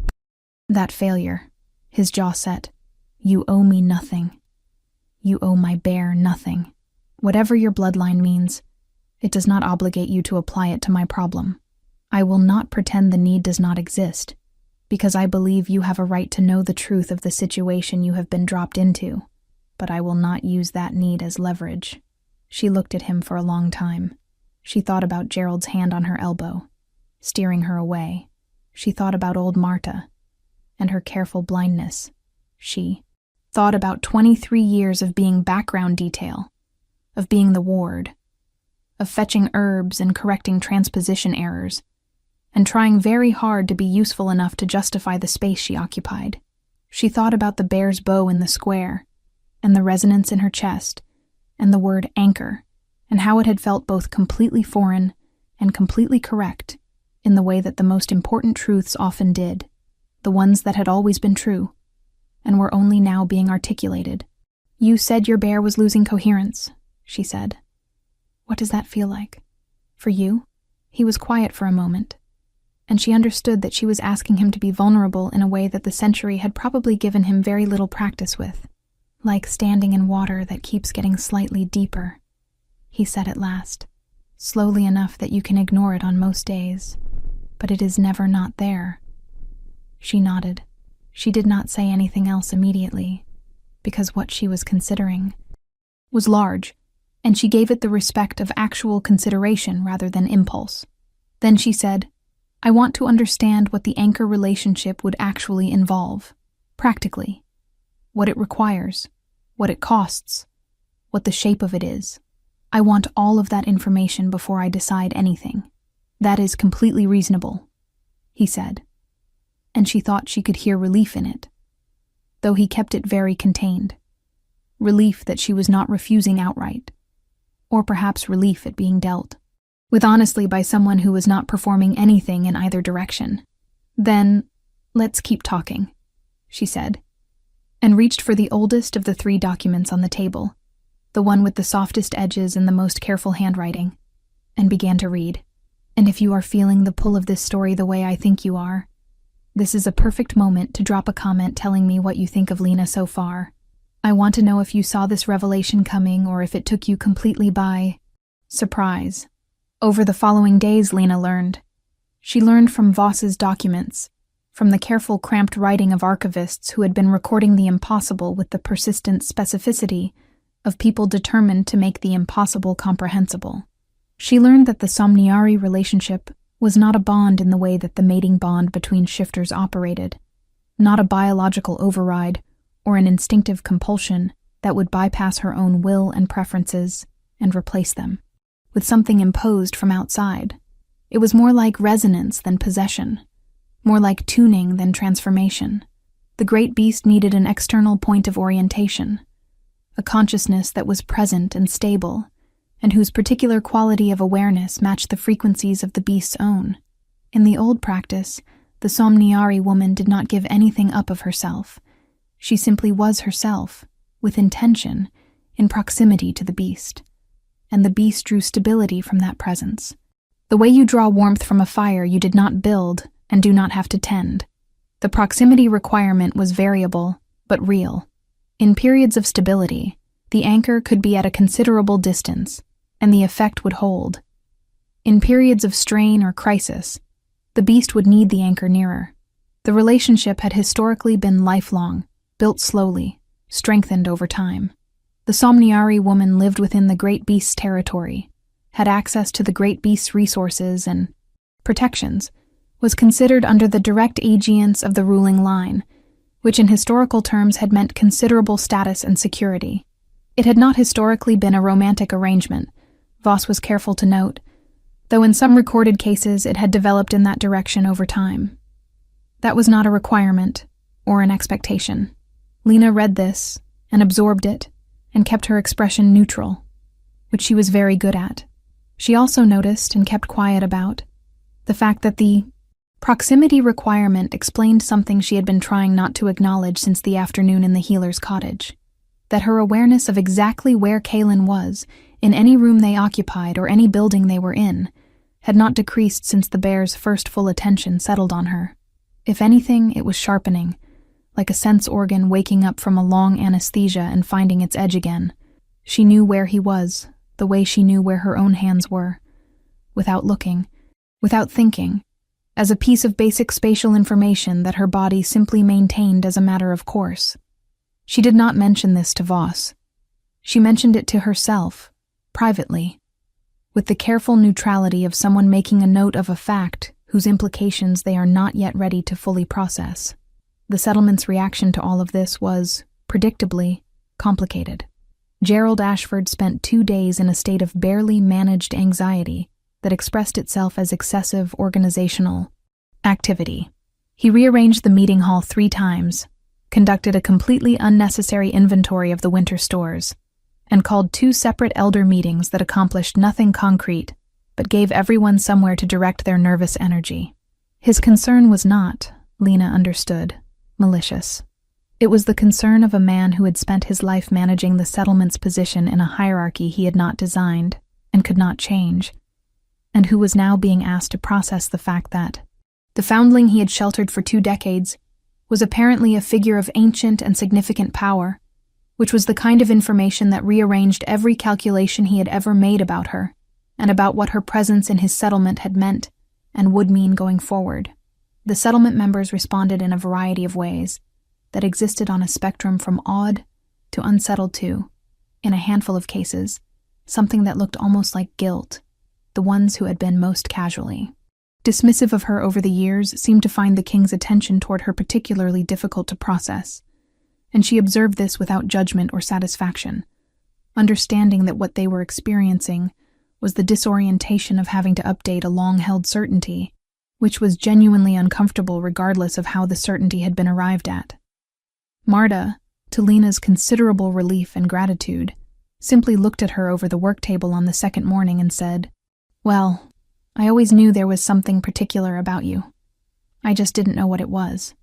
that failure. His jaw set. You owe me nothing. You owe my bear nothing. Whatever your bloodline means, it does not obligate you to apply it to my problem. I will not pretend the need does not exist, because I believe you have a right to know the truth of the situation you have been dropped into, but I will not use that need as leverage. She looked at him for a long time. She thought about Gerald's hand on her elbow, steering her away. She thought about old Marta and her careful blindness. She thought about 23 years of being background detail, of being the ward, of fetching herbs and correcting transposition errors, and trying very hard to be useful enough to justify the space she occupied. She thought about the bear's bow in the square, and the resonance in her chest, and the word anchor, and how it had felt both completely foreign and completely correct in the way that the most important truths often did, the ones that had always been true, and were only now being articulated. You said your bear was losing coherence, she said. What does that feel like? For you? He was quiet for a moment, and she understood that she was asking him to be vulnerable in a way that the century had probably given him very little practice with. Like standing in water that keeps getting slightly deeper, he said at last, slowly enough that you can ignore it on most days, but it is never not there. She nodded. She did not say anything else immediately, because what she was considering was large, and she gave it the respect of actual consideration rather than impulse. Then she said, I want to understand what the anchor relationship would actually involve, practically. What it requires, what it costs, what the shape of it is. I want all of that information before I decide anything. That is completely reasonable, he said, and she thought she could hear relief in it, though he kept it very contained. Relief that she was not refusing outright, or perhaps relief at being dealt with honestly by someone who was not performing anything in either direction. Then, let's keep talking, she said, and reached for the oldest of the 3 documents on the table, the one with the softest edges and the most careful handwriting, and began to read. And if you are feeling the pull of this story the way I think you are, this is a perfect moment to drop a comment telling me what you think of Lena so far. I want to know if you saw this revelation coming or if it took you completely by surprise. Over the following days, Lena learned. She learned from Voss's documents, from the careful, cramped writing of archivists who had been recording the impossible with the persistent specificity of people determined to make the impossible comprehensible. She learned that the Somniari relationship was not a bond in the way that the mating bond between shifters operated, not a biological override or an instinctive compulsion that would bypass her own will and preferences and replace them with something imposed from outside. It was more like resonance than possession, more like tuning than transformation. The great beast needed an external point of orientation, a consciousness that was present and stable, and whose particular quality of awareness matched the frequencies of the beast's own. In the old practice, the Somniari woman did not give anything up of herself. She simply was herself, with intention, in proximity to the beast. And the beast drew stability from that presence. The way you draw warmth from a fire you did not build and do not have to tend. The proximity requirement was variable, but real. In periods of stability, the anchor could be at a considerable distance, and the effect would hold. In periods of strain or crisis, the beast would need the anchor nearer. The relationship had historically been lifelong, built slowly, strengthened over time. The Somniari woman lived within the great beast's territory, had access to the great beast's resources and protections, was considered under the direct aegis of the ruling line, which in historical terms had meant considerable status and security. It had not historically been a romantic arrangement. Voss was careful to note, though in some recorded cases it had developed in that direction over time. That was not a requirement or an expectation. Lena read this and absorbed it and kept her expression neutral, which she was very good at. She also noticed and kept quiet about the fact that the proximity requirement explained something she had been trying not to acknowledge since the afternoon in the healer's cottage, that her awareness of exactly where Kaylin was, in any room they occupied or any building they were in, had not decreased since the bear's first full attention settled on her. If anything, it was sharpening, like a sense organ waking up from a long anesthesia and finding its edge again. She knew where he was, the way she knew where her own hands were, without looking, without thinking, as a piece of basic spatial information that her body simply maintained as a matter of course. She did not mention this to Voss. She mentioned it to herself, privately, with the careful neutrality of someone making a note of a fact whose implications they are not yet ready to fully process. The settlement's reaction to all of this was, predictably, complicated. Gerald Ashford spent 2 days in a state of barely managed anxiety that expressed itself as excessive organizational activity. He rearranged the meeting hall 3 times, conducted a completely unnecessary inventory of the winter stores, and called 2 separate elder meetings that accomplished nothing concrete but gave everyone somewhere to direct their nervous energy. His concern was not, Lena understood, malicious. It was the concern of a man who had spent his life managing the settlement's position in a hierarchy he had not designed and could not change, and who was now being asked to process the fact that the foundling he had sheltered for 2 decades was apparently a figure of ancient and significant power, which was the kind of information that rearranged every calculation he had ever made about her, and about what her presence in his settlement had meant and would mean going forward. The settlement members responded in a variety of ways that existed on a spectrum from awed to unsettled to, in a handful of cases, something that looked almost like guilt. The ones who had been most casually dismissive of her over the years seemed to find the king's attention toward her particularly difficult to process, and she observed this without judgment or satisfaction, understanding that what they were experiencing was the disorientation of having to update a long-held certainty, which was genuinely uncomfortable regardless of how the certainty had been arrived at. Marta, to Lena's considerable relief and gratitude, simply looked at her over the work table on the second morning and said, "Well, I always knew there was something particular about you. I just didn't know what it was."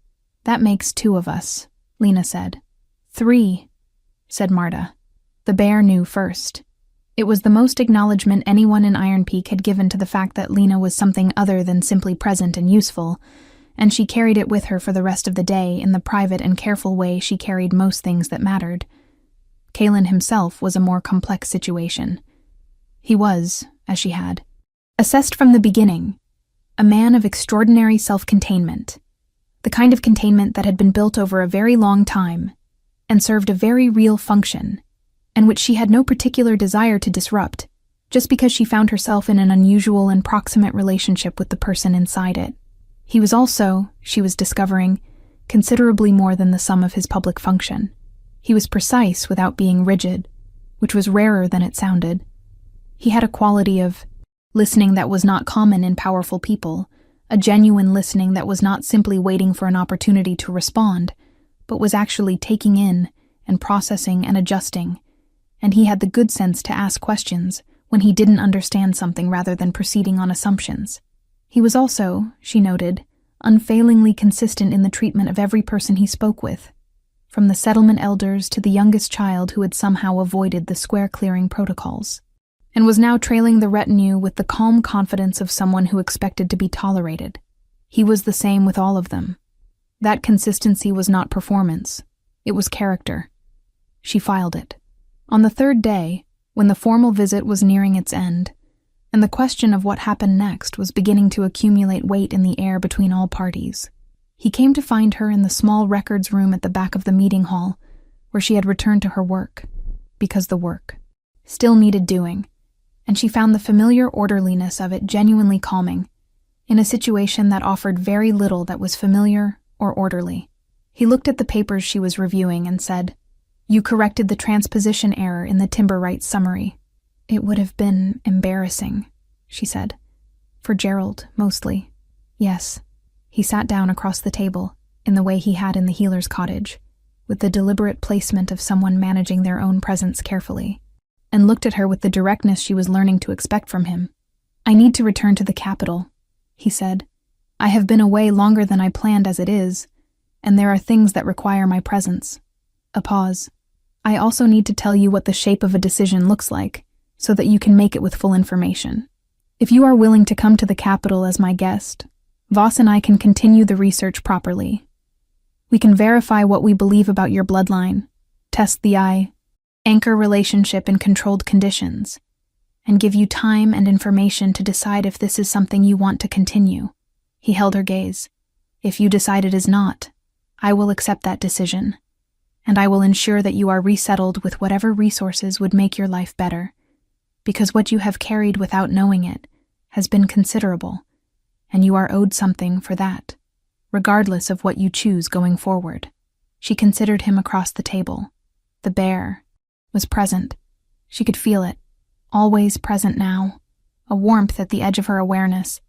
"That makes 2 of us," Lena said. "3, said Marta. The bear knew first. It was the most acknowledgement anyone in Iron Peak had given to the fact that Lena was something other than simply present and useful, and she carried it with her for the rest of the day in the private and careful way she carried most things that mattered. Kaylin himself was a more complex situation. He was, as she had assessed from the beginning, a man of extraordinary self-containment, the kind of containment that had been built over a very long time and served a very real function, and which she had no particular desire to disrupt, just because she found herself in an unusual and proximate relationship with the person inside it. He was also, she was discovering, considerably more than the sum of his public function. He was precise without being rigid, which was rarer than it sounded. He had a quality of listening that was not common in powerful people, a genuine listening that was not simply waiting for an opportunity to respond, but was actually taking in and processing and adjusting, and he had the good sense to ask questions when he didn't understand something rather than proceeding on assumptions. He was also, she noted, unfailingly consistent in the treatment of every person he spoke with, from the settlement elders to the youngest child who had somehow avoided the square-clearing protocols, and was now trailing the retinue with the calm confidence of someone who expected to be tolerated. He was the same with all of them. That consistency was not performance. It was character. She filed it. On the 3rd day, when the formal visit was nearing its end, and the question of what happened next was beginning to accumulate weight in the air between all parties, he came to find her in the small records room at the back of the meeting hall, where she had returned to her work, because the work still needed doing, and she found the familiar orderliness of it genuinely calming, in a situation that offered very little that was familiar or orderly. He looked at the papers she was reviewing and said, "You corrected the transposition error in the timber rights summary. It would have been embarrassing, she said. For Gerald, mostly. Yes. He sat down across the table, in the way he had in the healer's cottage, with the deliberate placement of someone managing their own presence carefully, and looked at her with the directness she was learning to expect from him. I need to return to the capital, he said. I have been away longer than I planned as it is, and there are things that require my presence. A pause. I also need to tell you what the shape of a decision looks like, so that you can make it with full information. If you are willing to come to the capital as my guest, Voss and I can continue the research properly. We can verify what we believe about your bloodline, test the anchor relationship in controlled conditions, and give you time and information to decide if this is something you want to continue. He held her gaze. If you decide it is not, I will accept that decision, and I will ensure that you are resettled with whatever resources would make your life better, because what you have carried without knowing it has been considerable, and you are owed something for that, regardless of what you choose going forward. She considered him across the table. The bear was present. She could feel it, always present now, a warmth at the edge of her awareness,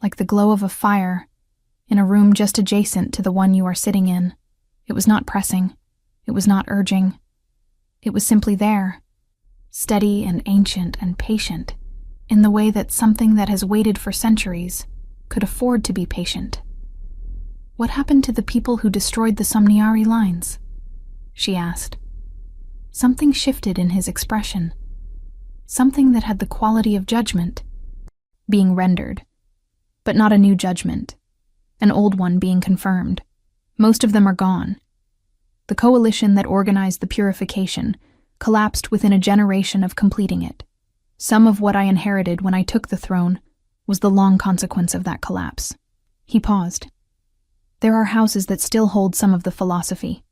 like the glow of a fire, in a room just adjacent to the one you are sitting in. It was not pressing. It was not urging. It was simply there, steady and ancient and patient, in the way that something that has waited for centuries could afford to be patient. What happened to the people who destroyed the Somniari lines? She asked. Something shifted in his expression. Something that had the quality of judgment, being rendered, but not a new judgment, an old one being confirmed. Most of them are gone. The coalition that organized the purification collapsed within a generation of completing it. Some of what I inherited when I took the throne was the long consequence of that collapse. He paused. There are houses that still hold some of the philosophy,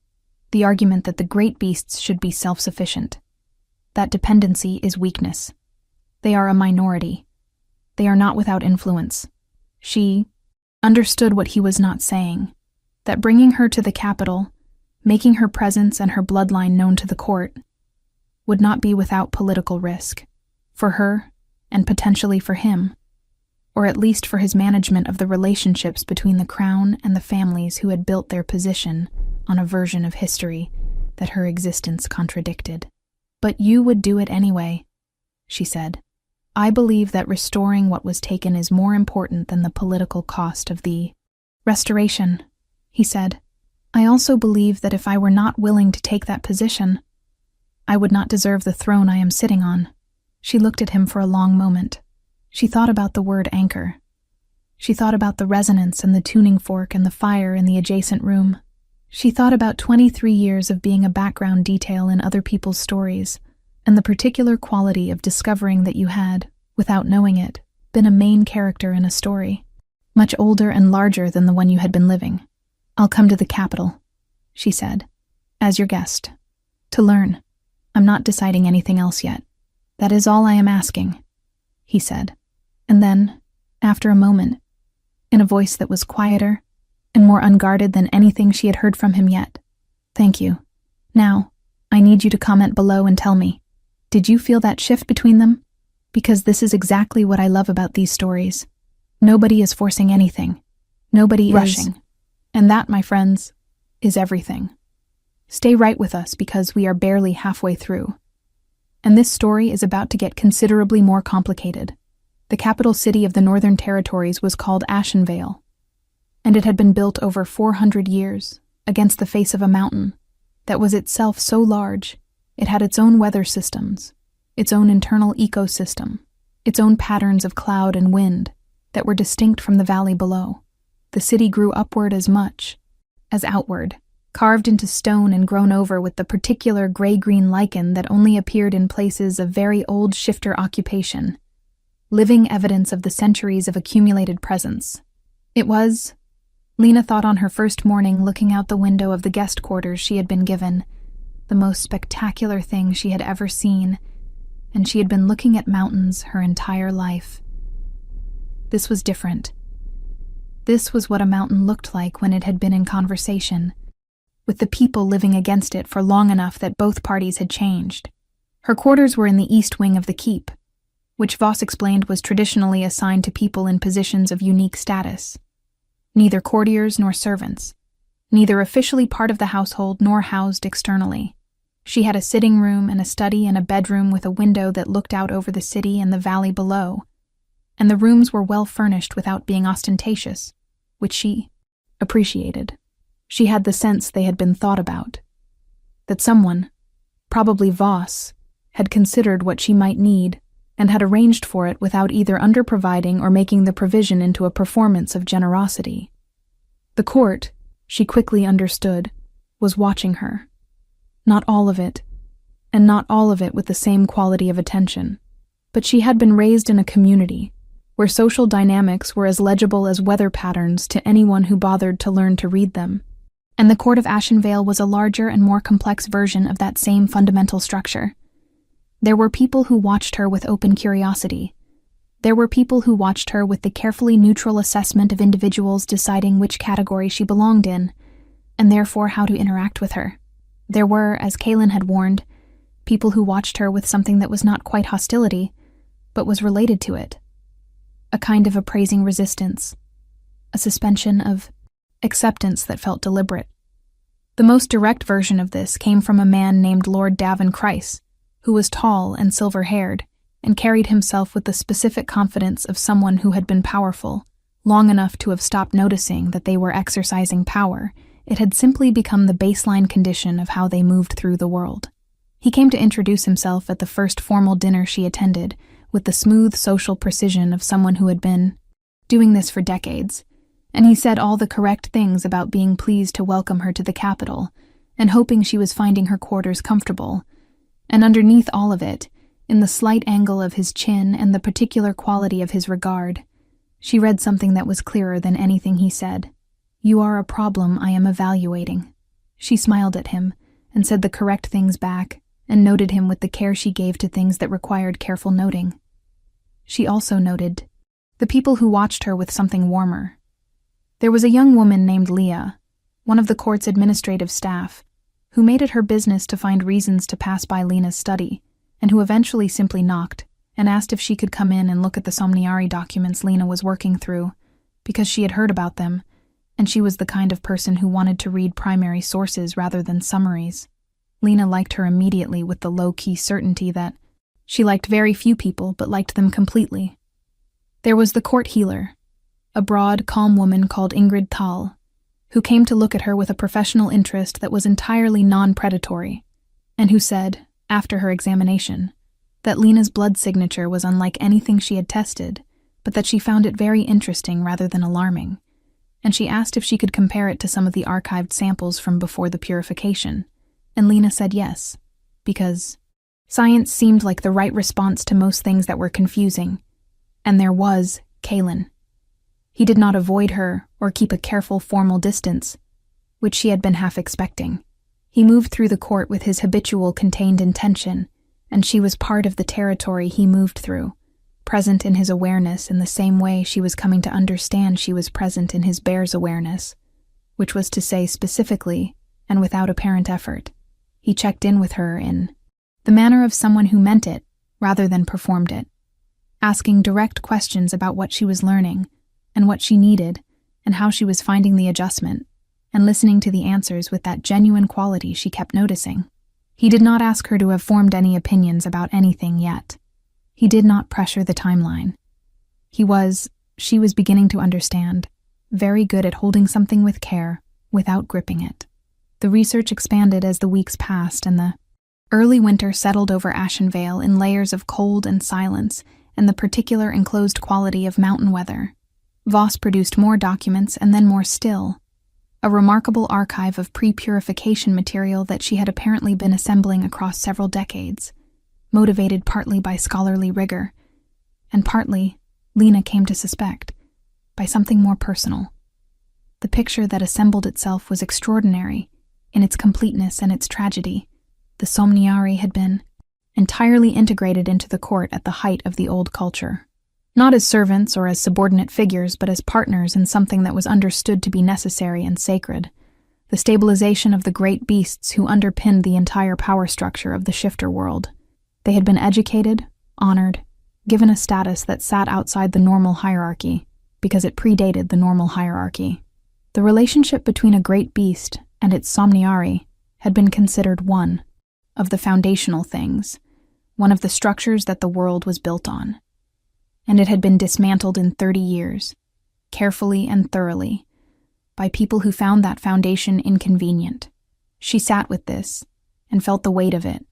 the argument that the great beasts should be self-sufficient. That dependency is weakness. They are a minority. They are not without influence. She understood what he was not saying, that bringing her to the capital, making her presence and her bloodline known to the court, would not be without political risk, for her and potentially for him, or at least for his management of the relationships between the crown and the families who had built their position on a version of history that her existence contradicted. But you would do it anyway, she said. I believe that restoring what was taken is more important than the political cost of the restoration, he said. I also believe that if I were not willing to take that position, I would not deserve the throne I am sitting on. She looked at him for a long moment. She thought about the word anchor. She thought about the resonance and the tuning fork and the fire in the adjacent room. She thought about 23 years of being a background detail in other people's stories, and the particular quality of discovering that you had, without knowing it, been a main character in a story, much older and larger than the one you had been living. I'll come to the capital, she said, as your guest, to learn. I'm not deciding anything else yet. That is all I am asking, he said. And then, after a moment, in a voice that was quieter and more unguarded than anything she had heard from him yet, thank you. Now, I need you to comment below and tell me, did you feel that shift between them? Because this is exactly what I love about these stories. Nobody is forcing anything. Nobody is rushing. And that, my friends, is everything. Stay right with us because we are barely halfway through. And this story is about to get considerably more complicated. The capital city of the Northern Territories was called Ashenvale, and it had been built over 400 years against the face of a mountain that was itself so large it had its own weather systems, its own internal ecosystem, its own patterns of cloud and wind that were distinct from the valley below. The city grew upward as much as outward, carved into stone and grown over with the particular gray-green lichen that only appeared in places of very old shifter occupation, living evidence of the centuries of accumulated presence. It was, Lena thought on her first morning looking out the window of the guest quarters she had been given, the most spectacular thing she had ever seen, and she had been looking at mountains her entire life. This was different. This was what a mountain looked like when it had been in conversation, with the people living against it for long enough that both parties had changed. Her quarters were in the east wing of the keep, which Voss explained was traditionally assigned to people in positions of unique status. Neither courtiers nor servants, neither officially part of the household nor housed externally. She had a sitting room and a study and a bedroom with a window that looked out over the city and the valley below, and the rooms were well furnished without being ostentatious, which she appreciated. She had the sense they had been thought about, that someone, probably Voss, had considered what she might need and had arranged for it without either underproviding or making the provision into a performance of generosity. The court, she quickly understood, was watching her. Not all of it, and not all of it with the same quality of attention. But she had been raised in a community where social dynamics were as legible as weather patterns to anyone who bothered to learn to read them. And the court of Ashenvale was a larger and more complex version of that same fundamental structure. There were people who watched her with open curiosity. There were people who watched her with the carefully neutral assessment of individuals deciding which category she belonged in, and therefore how to interact with her. There were, as Kaylin had warned, people who watched her with something that was not quite hostility, but was related to it. A kind of appraising resistance. A suspension of acceptance that felt deliberate. The most direct version of this came from a man named Lord Davin Chryse, who was tall and silver-haired, and carried himself with the specific confidence of someone who had been powerful, long enough to have stopped noticing that they were exercising power. It had simply become the baseline condition of how they moved through the world. He came to introduce himself at the first formal dinner she attended, with the smooth social precision of someone who had been doing this for decades, and he said all the correct things about being pleased to welcome her to the capital, and hoping she was finding her quarters comfortable. And underneath all of it, in the slight angle of his chin and the particular quality of his regard, she read something that was clearer than anything he said. "You are a problem I am evaluating." She smiled at him and said the correct things back and noted him with the care she gave to things that required careful noting. She also noted the people who watched her with something warmer. There was a young woman named Leah, one of the court's administrative staff, who made it her business to find reasons to pass by Lena's study, and who eventually simply knocked and asked if she could come in and look at the Somniari documents Lena was working through, because she had heard about them, and she was the kind of person who wanted to read primary sources rather than summaries. Lena liked her immediately with the low-key certainty that she liked very few people but liked them completely. There was the court healer, a broad, calm woman called Ingrid Thal, who came to look at her with a professional interest that was entirely non-predatory, and who said, after her examination, that Lena's blood signature was unlike anything she had tested, but that she found it very interesting rather than alarming, and she asked if she could compare it to some of the archived samples from before the purification, and Lena said yes, because science seemed like the right response to most things that were confusing, and there was Kaylin. He did not avoid her or keep a careful formal distance, which she had been half expecting. He moved through the court with his habitual contained intention, and she was part of the territory he moved through, present in his awareness in the same way she was coming to understand she was present in his bear's awareness, which was to say specifically, and without apparent effort. He checked in with her in the manner of someone who meant it rather than performed it, asking direct questions about what she was learning, and what she needed, and how she was finding the adjustment, and listening to the answers with that genuine quality she kept noticing. He did not ask her to have formed any opinions about anything yet. He did not pressure the timeline. She was beginning to understand, very good at holding something with care, without gripping it. The research expanded as the weeks passed, and the early winter settled over Ashenvale in layers of cold and silence, and the particular enclosed quality of mountain weather. Voss produced more documents and then more still, a remarkable archive of pre-purification material that she had apparently been assembling across several decades, motivated partly by scholarly rigor, and partly, Lena came to suspect, by something more personal. The picture that assembled itself was extraordinary in its completeness and its tragedy. The Somniari had been entirely integrated into the court at the height of the old culture. Not as servants or as subordinate figures, but as partners in something that was understood to be necessary and sacred, the stabilization of the great beasts who underpinned the entire power structure of the shifter world. They had been educated, honored, given a status that sat outside the normal hierarchy, because it predated the normal hierarchy. The relationship between a great beast and its somniari had been considered one of the foundational things, one of the structures that the world was built on. And it had been dismantled in 30 years, carefully and thoroughly, by people who found that foundation inconvenient. She sat with this and felt the weight of it,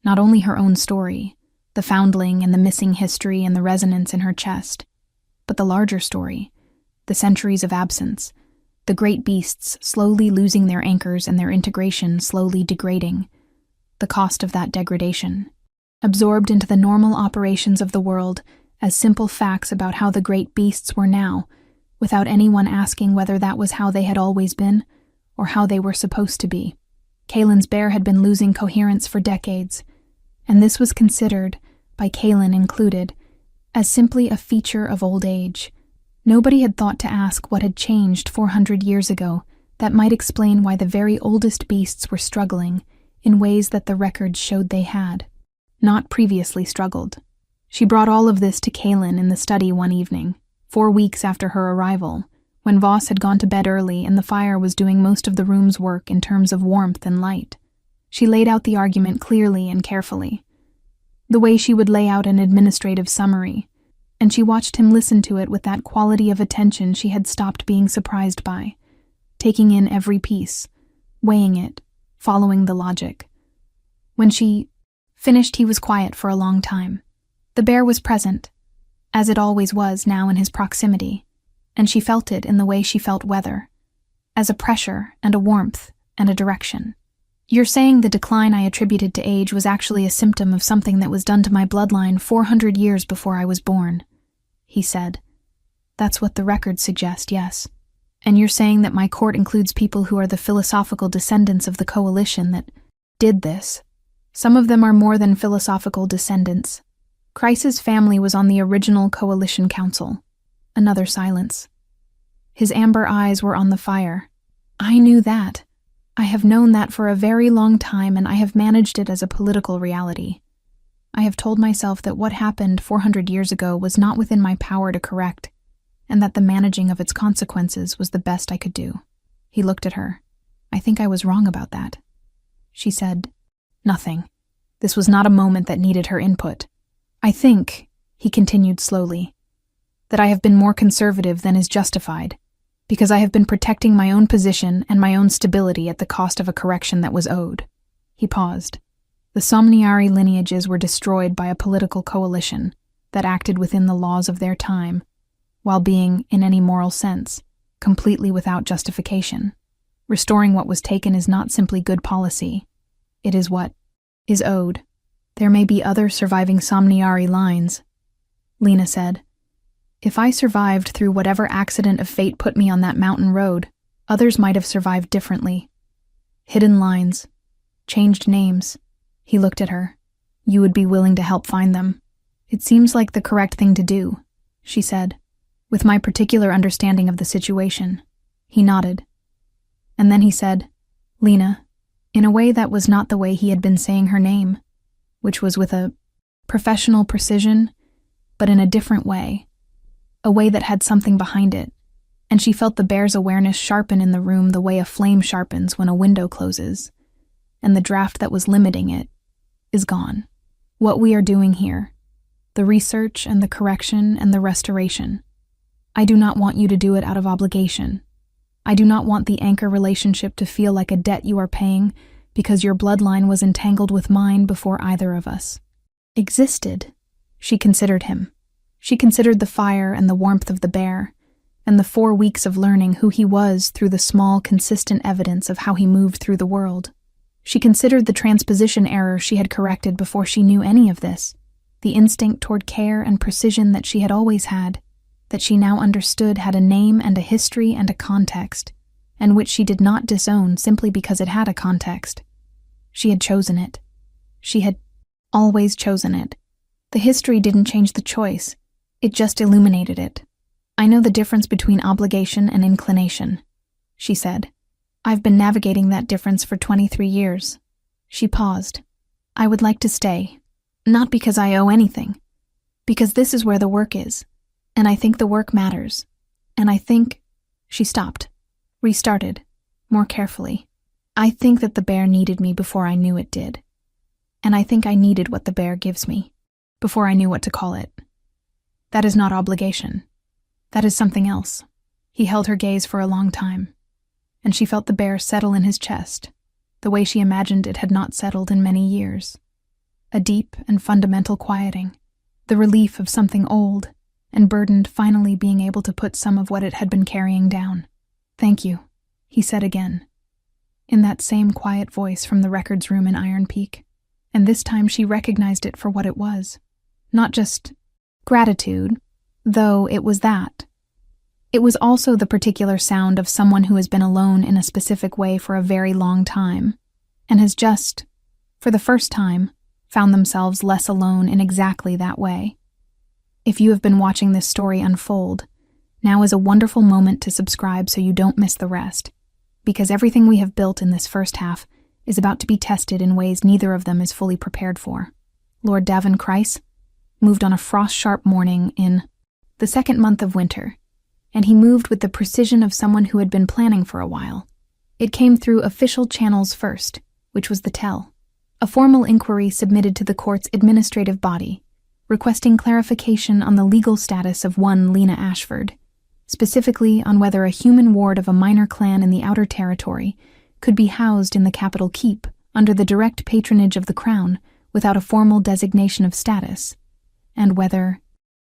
not only her own story, the foundling and the missing history and the resonance in her chest, but the larger story, the centuries of absence, the great beasts slowly losing their anchors and their integration slowly degrading, the cost of that degradation, absorbed into the normal operations of the world as simple facts about how the great beasts were now, without anyone asking whether that was how they had always been or how they were supposed to be. Kaylin's bear had been losing coherence for decades, and this was considered, by Kaylin included, as simply a feature of old age. Nobody had thought to ask what had changed 400 years ago that might explain why the very oldest beasts were struggling in ways that the records showed they had not previously struggled. She brought all of this to Kaylin in the study one evening, 4 weeks after her arrival, when Voss had gone to bed early and the fire was doing most of the room's work in terms of warmth and light. She laid out the argument clearly and carefully, the way she would lay out an administrative summary, and she watched him listen to it with that quality of attention she had stopped being surprised by, taking in every piece, weighing it, following the logic. When she finished, he was quiet for a long time. The bear was present, as it always was now in his proximity, and she felt it in the way she felt weather, as a pressure and a warmth and a direction. "You're saying the decline I attributed to age was actually a symptom of something that was done to my bloodline 400 years before I was born," he said. "That's what the records suggest, yes. And you're saying that my court includes people who are the philosophical descendants of the coalition that did this. Some of them are more than philosophical descendants. Kreis's family was on the original coalition council." Another silence. His amber eyes were on the fire. "I knew that. I have known that for a very long time, and I have managed it as a political reality. I have told myself that what happened 400 years ago was not within my power to correct, and that the managing of its consequences was the best I could do." He looked at her. "I think I was wrong about that." She said, "Nothing." This was not a moment that needed her input. "I think," he continued slowly, "that I have been more conservative than is justified, because I have been protecting my own position and my own stability at the cost of a correction that was owed." He paused. The Somniari lineages were destroyed by a political coalition that acted within the laws of their time, while being, in any moral sense, completely without justification. Restoring what was taken is not simply good policy. It is what is owed. "There may be other surviving Somniari lines," Lena said. "If I survived through whatever accident of fate put me on that mountain road, others might have survived differently. Hidden lines, changed names." He looked at her. "You would be willing to help find them." "It seems like the correct thing to do," she said, "with my particular understanding of the situation." He nodded. And then he said, "Lena," in a way that was not the way he had been saying her name, which was with a professional precision, but in a different way, a way that had something behind it, and she felt the bear's awareness sharpen in the room the way a flame sharpens when a window closes, and the draft that was limiting it is gone. "What we are doing here, the research and the correction and the restoration, I do not want you to do it out of obligation. I do not want the anchor relationship to feel like a debt you are paying because your bloodline was entangled with mine before either of us existed." She considered him. She considered the fire and the warmth of the bear, and the 4 weeks of learning who he was through the small, consistent evidence of how he moved through the world. She considered the transposition error she had corrected before she knew any of this, the instinct toward care and precision that she had always had, that she now understood had a name and a history and a context, and which she did not disown simply because it had a context. She had chosen it. She had always chosen it. The history didn't change the choice. It just illuminated it. "I know the difference between obligation and inclination," she said. "I've been navigating that difference for 23 years. She paused. "I would like to stay. Not because I owe anything. Because this is where the work is. And I think the work matters. And I think—" She stopped, restarted, more carefully. "I think that the bear needed me before I knew it did. And I think I needed what the bear gives me, before I knew what to call it. That is not obligation. That is something else." He held her gaze for a long time, and she felt the bear settle in his chest, the way she imagined it had not settled in many years. A deep and fundamental quieting, the relief of something old and burdened finally being able to put some of what it had been carrying down. "Thank you," he said again, in that same quiet voice from the records room in Iron Peak, and this time she recognized it for what it was. Not just gratitude, though it was that. It was also the particular sound of someone who has been alone in a specific way for a very long time, and has just, for the first time, found themselves less alone in exactly that way. If you have been watching this story unfold, now is a wonderful moment to subscribe so you don't miss the rest, because everything we have built in this first half is about to be tested in ways neither of them is fully prepared for. Lord Davin Chryse moved on a frost-sharp morning in the second month of winter, and he moved with the precision of someone who had been planning for a while. It came through official channels first, which was the tell. A formal inquiry submitted to the court's administrative body, requesting clarification on the legal status of one Lena Ashford, specifically on whether a human ward of a minor clan in the Outer Territory could be housed in the capital keep under the direct patronage of the Crown without a formal designation of status, and whether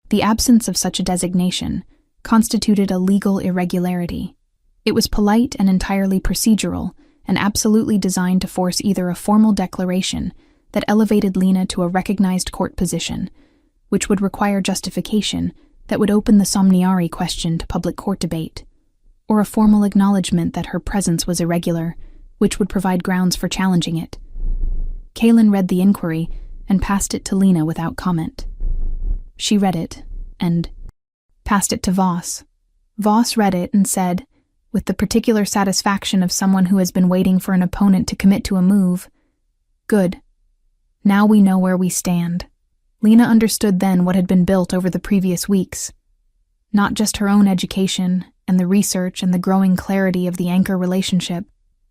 the absence of such a designation constituted a legal irregularity. It was polite and entirely procedural, and absolutely designed to force either a formal declaration that elevated Lena to a recognized court position, which would require justification that would open the Somniari question to public court debate, or a formal acknowledgement that her presence was irregular, which would provide grounds for challenging it. Kaelin read the inquiry and passed it to Lena without comment. She read it, and passed it to Voss. Voss read it and said, with the particular satisfaction of someone who has been waiting for an opponent to commit to a move, "Good. Now we know where we stand." Lena understood then what had been built over the previous weeks. Not just her own education and the research and the growing clarity of the anchor relationship,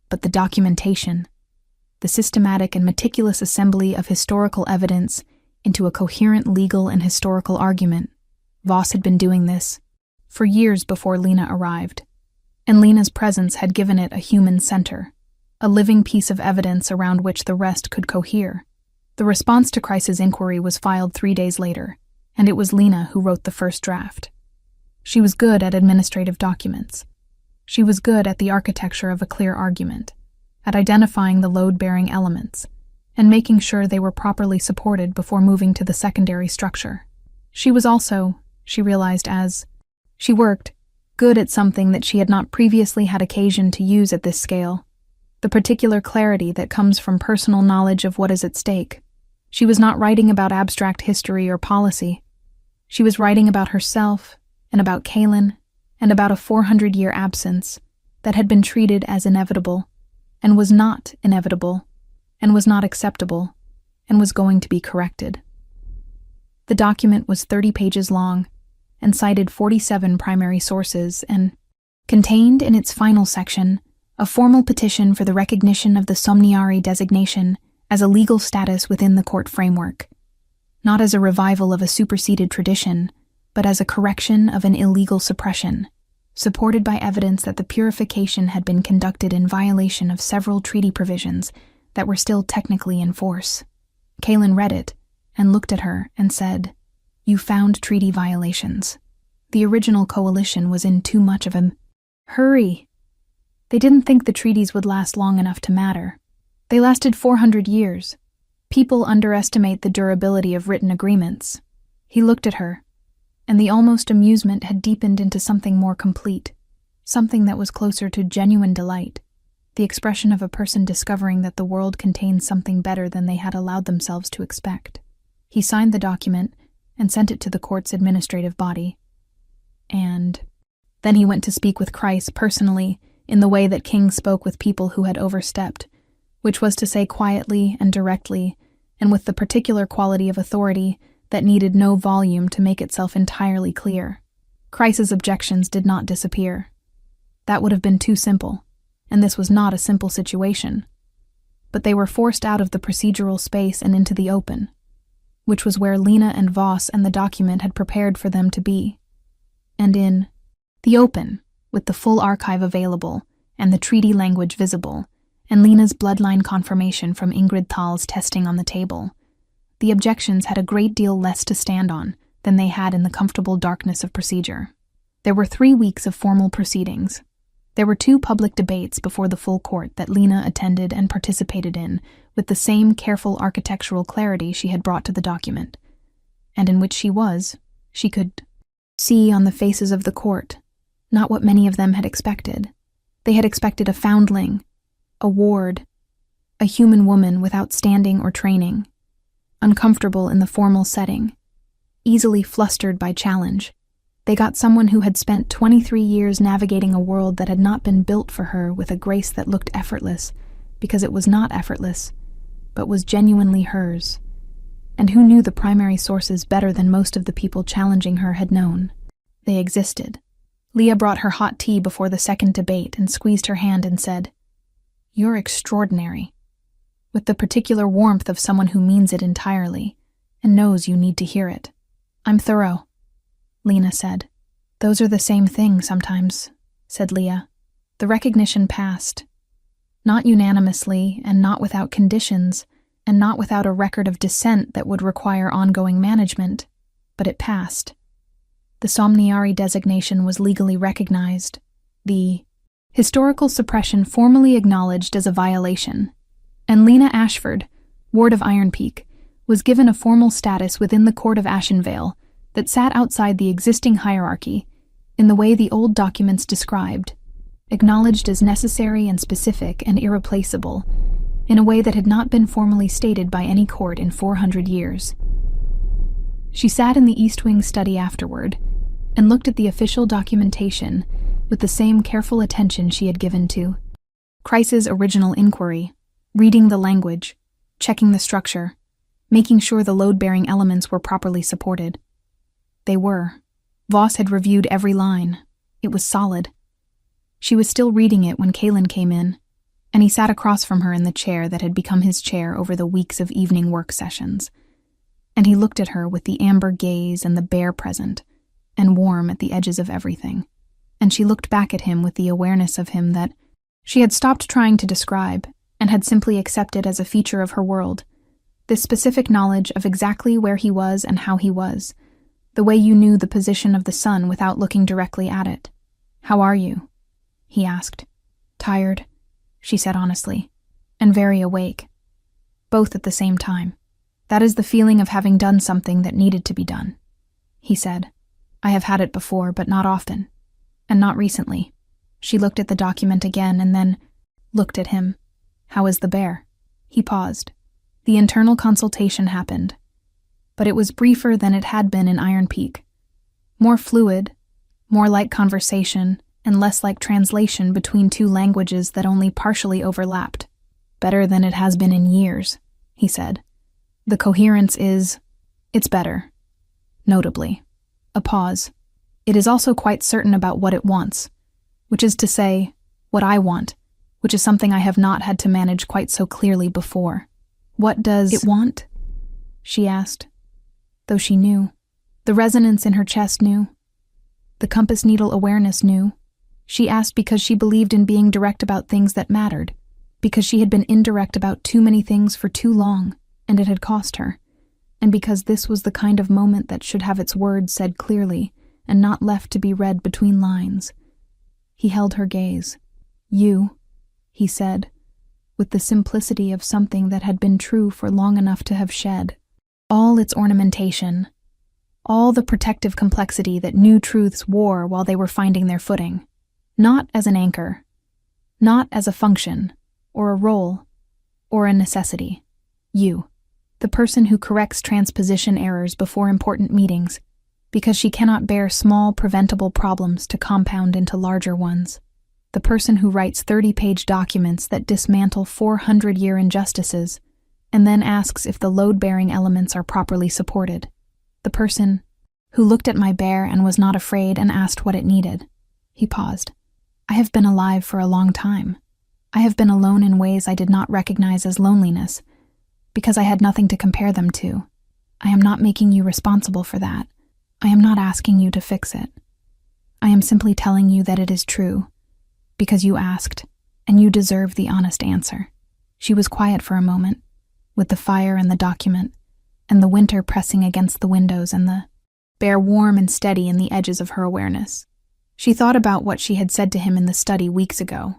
but the documentation, the systematic and meticulous assembly of historical evidence into a coherent legal and historical argument. Voss had been doing this for years before Lena arrived, and Lena's presence had given it a human center, a living piece of evidence around which the rest could cohere. The response to Chryse's inquiry was filed 3 days later, and it was Lena who wrote the first draft. She was good at administrative documents. She was good at the architecture of a clear argument, at identifying the load-bearing elements, and making sure they were properly supported before moving to the secondary structure. She was also, she realized as she worked, good at something that she had not previously had occasion to use at this scale, the particular clarity that comes from personal knowledge of what is at stake. She was not writing about abstract history or policy. She was writing about herself, and about Kaelin, and about a 400-year absence that had been treated as inevitable, and was not inevitable, and was not acceptable, and was going to be corrected. The document was 30 pages long, and cited 47 primary sources, and contained in its final section a formal petition for the recognition of the Somniari designation as a legal status within the court framework, not as a revival of a superseded tradition, but as a correction of an illegal suppression, supported by evidence that the purification had been conducted in violation of several treaty provisions that were still technically in force. Kaelin read it and looked at her and said, "You found treaty violations. The original coalition was in too much of a hurry. They didn't think the treaties would last long enough to matter. They lasted 400 years. People underestimate the durability of written agreements." He looked at her, and the almost amusement had deepened into something more complete, something that was closer to genuine delight, the expression of a person discovering that the world contains something better than they had allowed themselves to expect. He signed the document and sent it to the court's administrative body. And then he went to speak with Chryse personally in the way that kings spoke with people who had overstepped, which was to say quietly and directly, and with the particular quality of authority that needed no volume to make itself entirely clear. Kreis's objections did not disappear. That would have been too simple, and this was not a simple situation. But they were forced out of the procedural space and into the open, which was where Lena and Voss and the document had prepared for them to be. And in the open, with the full archive available, and the treaty language visible, and Lena's bloodline confirmation from Ingrid Thal's testing on the table, the objections had a great deal less to stand on than they had in the comfortable darkness of procedure. There were 3 weeks of formal proceedings. There were 2 public debates before the full court that Lena attended and participated in with the same careful architectural clarity she had brought to the document, and in which she could see on the faces of the court, not what many of them had expected. They had expected a foundling, a ward, a human woman without standing or training, uncomfortable in the formal setting, easily flustered by challenge. They got someone who had spent 23 years navigating a world that had not been built for her with a grace that looked effortless, because it was not effortless, but was genuinely hers, and who knew the primary sources better than most of the people challenging her had known. They existed. Leah brought her hot tea before the second debate and squeezed her hand and said, "You're extraordinary," with the particular warmth of someone who means it entirely and knows you need to hear it. "I'm thorough," Lena said. "Those are the same thing sometimes," said Leah. The recognition passed. Not unanimously, and not without conditions, and not without a record of dissent that would require ongoing management, but it passed. The Somniari designation was legally recognized. The historical suppression formally acknowledged as a violation, and Lena Ashford, ward of Iron Peak, was given a formal status within the Court of Ashenvale that sat outside the existing hierarchy in the way the old documents described, acknowledged as necessary and specific and irreplaceable, in a way that had not been formally stated by any court in 400 years. She sat in the East Wing study afterward and looked at the official documentation with the same careful attention she had given to Kreis's original inquiry, reading the language, checking the structure, making sure the load-bearing elements were properly supported. They were. Voss had reviewed every line. It was solid. She was still reading it when Kaelin came in, and he sat across from her in the chair that had become his chair over the weeks of evening work sessions. And he looked at her with the amber gaze and the bare present, and warm at the edges of everything. And she looked back at him with the awareness of him that she had stopped trying to describe and had simply accepted as a feature of her world, this specific knowledge of exactly where he was and how he was, the way you knew the position of the sun without looking directly at it. "How are you?" he asked. "Tired," she said honestly, "and very awake. Both at the same time. That is the feeling of having done something that needed to be done," he said. "I have had it before, but not often. And not recently." She looked at the document again and then looked at him. "How is the bear?" He paused. The internal consultation happened, but it was briefer than it had been in Iron Peak. More fluid, more like conversation, and less like translation between 2 languages that only partially overlapped. "Better than it has been in years," he said. "The coherence it's better. Notably." A pause. "It is also quite certain about what it wants, which is to say, what I want, which is something I have not had to manage quite so clearly before." "What does it want?" she asked, though she knew. The resonance in her chest knew. The compass needle awareness knew. She asked because she believed in being direct about things that mattered, because she had been indirect about too many things for too long, and it had cost her, and because this was the kind of moment that should have its words said clearly and not left to be read between lines. He held her gaze. "You," he said, with the simplicity of something that had been true for long enough to have shed all its ornamentation, all the protective complexity that new truths wore while they were finding their footing, not as an anchor, not as a function, or a role, or a necessity. You, the person who corrects transposition errors before important meetings, because she cannot bear small, preventable problems to compound into larger ones. The person who writes 30-page documents that dismantle 400-year injustices, and then asks if the load-bearing elements are properly supported. The person who looked at my bear and was not afraid and asked what it needed. He paused. I have been alive for a long time. I have been alone in ways I did not recognize as loneliness, because I had nothing to compare them to. I am not making you responsible for that. I am not asking you to fix it. I am simply telling you that it is true, because you asked, and you deserve the honest answer. She was quiet for a moment, with the fire and the document, and the winter pressing against the windows and the bear warm and steady in the edges of her awareness. She thought about what she had said to him in the study weeks ago,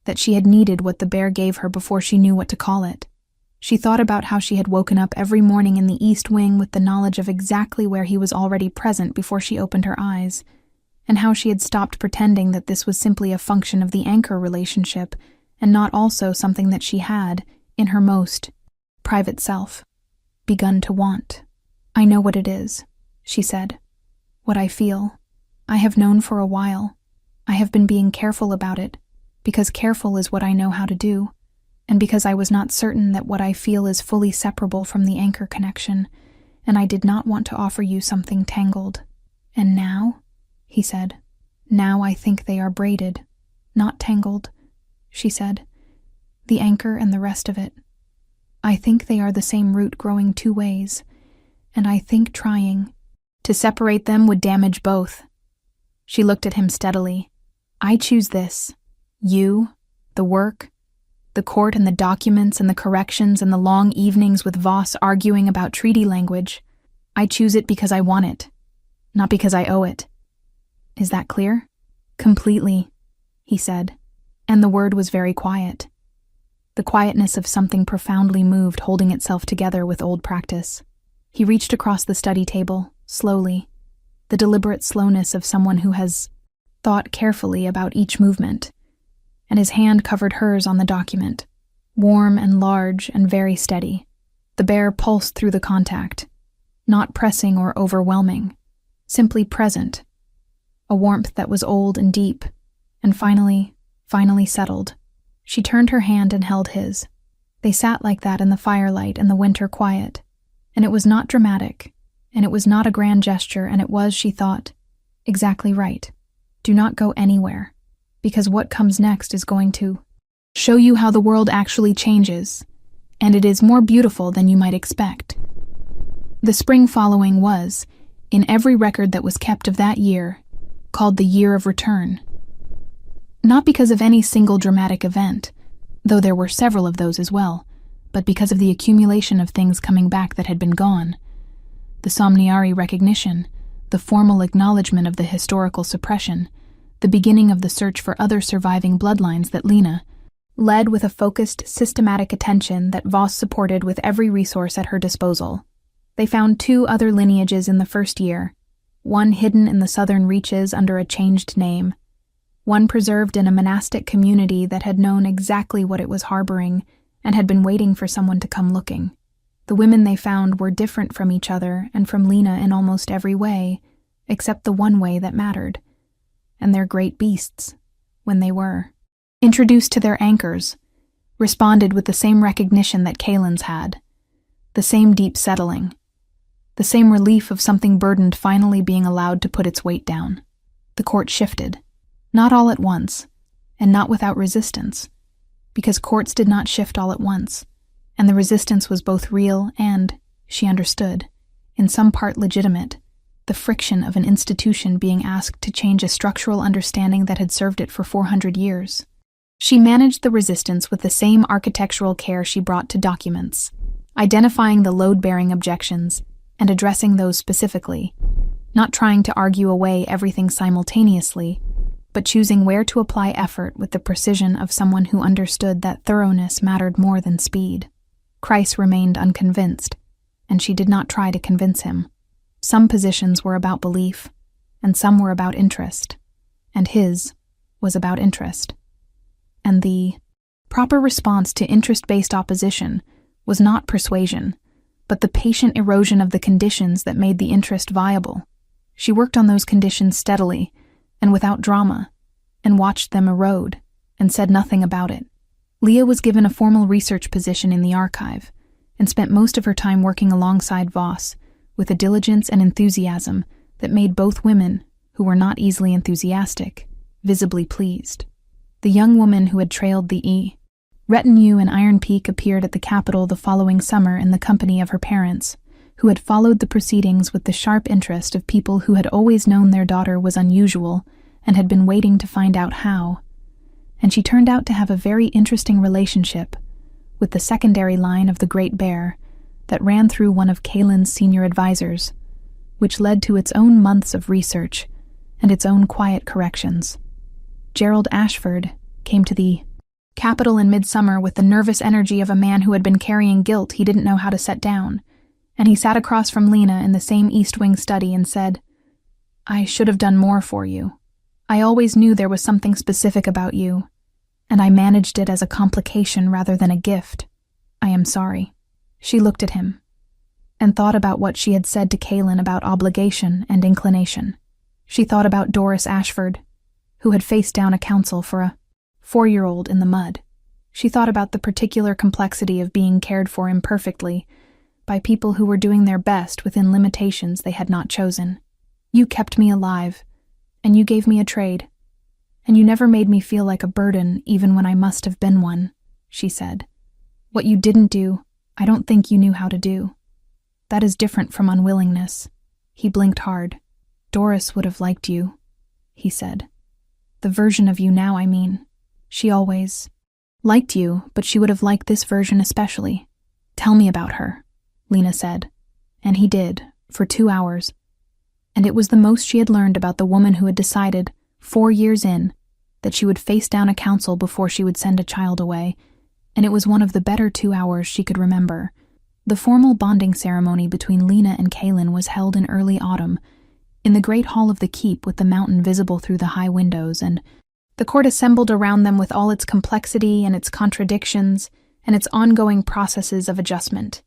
that she had needed what the bear gave her before she knew what to call it. She thought about how she had woken up every morning in the East Wing with the knowledge of exactly where he was already present before she opened her eyes, and how she had stopped pretending that this was simply a function of the anchor relationship and not also something that she had, in her most private self, begun to want. I know what it is, she said. What I feel. I have known for a while. I have been being careful about it, because careful is what I know how to do, and because I was not certain that what I feel is fully separable from the anchor connection, and I did not want to offer you something tangled. And now, he said, now I think they are braided, not tangled, she said. The anchor and the rest of it. I think they are the same root growing two ways, and I think trying to separate them would damage both. She looked at him steadily. I choose this. You, the work, the court and the documents and the corrections and the long evenings with Voss arguing about treaty language. I choose it because I want it, not because I owe it. Is that clear? Completely, he said, and the word was very quiet. The quietness of something profoundly moved holding itself together with old practice. He reached across the study table, slowly, the deliberate slowness of someone who has thought carefully about each movement, and his hand covered hers on the document, warm and large and very steady. The bear pulsed through the contact, not pressing or overwhelming, simply present, a warmth that was old and deep, and finally settled. She turned her hand and held his. They sat like that in the firelight and the winter quiet, and it was not dramatic, and it was not a grand gesture, and it was, she thought, exactly right. Do not go anywhere, because what comes next is going to show you how the world actually changes, and it is more beautiful than you might expect. The spring following was, in every record that was kept of that year, called the Year of Return. Not because of any single dramatic event, though there were several of those as well, but because of the accumulation of things coming back that had been gone. The somniary recognition, the formal acknowledgement of the historical suppression, the beginning of the search for other surviving bloodlines that Lena led with a focused, systematic attention that Voss supported with every resource at her disposal. They found 2 other lineages in the first year, one hidden in the southern reaches under a changed name, one preserved in a monastic community that had known exactly what it was harboring and had been waiting for someone to come looking. The women they found were different from each other and from Lena in almost every way, except the one way that mattered. And their great beasts, when they were introduced to their anchors, responded with the same recognition that Kalen's had, the same deep settling, the same relief of something burdened finally being allowed to put its weight down. The court shifted. Not all at once, and not without resistance, because courts did not shift all at once, and the resistance was both real and, she understood, in some part legitimate, the friction of an institution being asked to change a structural understanding that had served it for 400 years. She managed the resistance with the same architectural care she brought to documents, identifying the load-bearing objections and addressing those specifically, not trying to argue away everything simultaneously, but choosing where to apply effort with the precision of someone who understood that thoroughness mattered more than speed. Kreis remained unconvinced, and she did not try to convince him. Some positions were about belief, and some were about interest, and his was about interest. And the proper response to interest-based opposition was not persuasion, but the patient erosion of the conditions that made the interest viable. She worked on those conditions steadily, and without drama, and watched them erode, and said nothing about it. Leah was given a formal research position in the archive, and spent most of her time working alongside Voss, with a diligence and enthusiasm that made both women, who were not easily enthusiastic, visibly pleased. The young woman who had trailed the retinue in Iron Peak appeared at the capital the following summer in the company of her parents, who had followed the proceedings with the sharp interest of people who had always known their daughter was unusual and had been waiting to find out how. And she turned out to have a very interesting relationship with the secondary line of the Great Bear that ran through one of Kaylin's senior advisors, which led to its own months of research and its own quiet corrections. Gerald Ashford came to the capital in midsummer with the nervous energy of a man who had been carrying guilt he didn't know how to set down, and he sat across from Lena in the same East Wing study and said, "I should have done more for you. I always knew there was something specific about you, and I managed it as a complication rather than a gift. I am sorry." She looked at him and thought about what she had said to Kaylin about obligation and inclination. She thought about Doris Ashford, who had faced down a counsel for a 4-year-old in the mud. She thought about the particular complexity of being cared for imperfectly by people who were doing their best within limitations they had not chosen. "You kept me alive, and you gave me a trade, and you never made me feel like a burden even when I must have been one," she said. "What you didn't do, I don't think you knew how to do. That is different from unwillingness." He blinked hard. "Doris would have liked you," he said. "The version of you now, I mean. She always liked you, but she would have liked this version especially." "Tell me about her," Lena said. And he did, for 2 hours. And it was the most she had learned about the woman who had decided, 4 years in, that she would face down a counsel before she would send a child away, and it was one of the better 2 hours she could remember. The formal bonding ceremony between Lena and Kaylin was held in early autumn, in the great hall of the keep with the mountain visible through the high windows, and the court assembled around them with all its complexity and its contradictions and its ongoing processes of adjustment.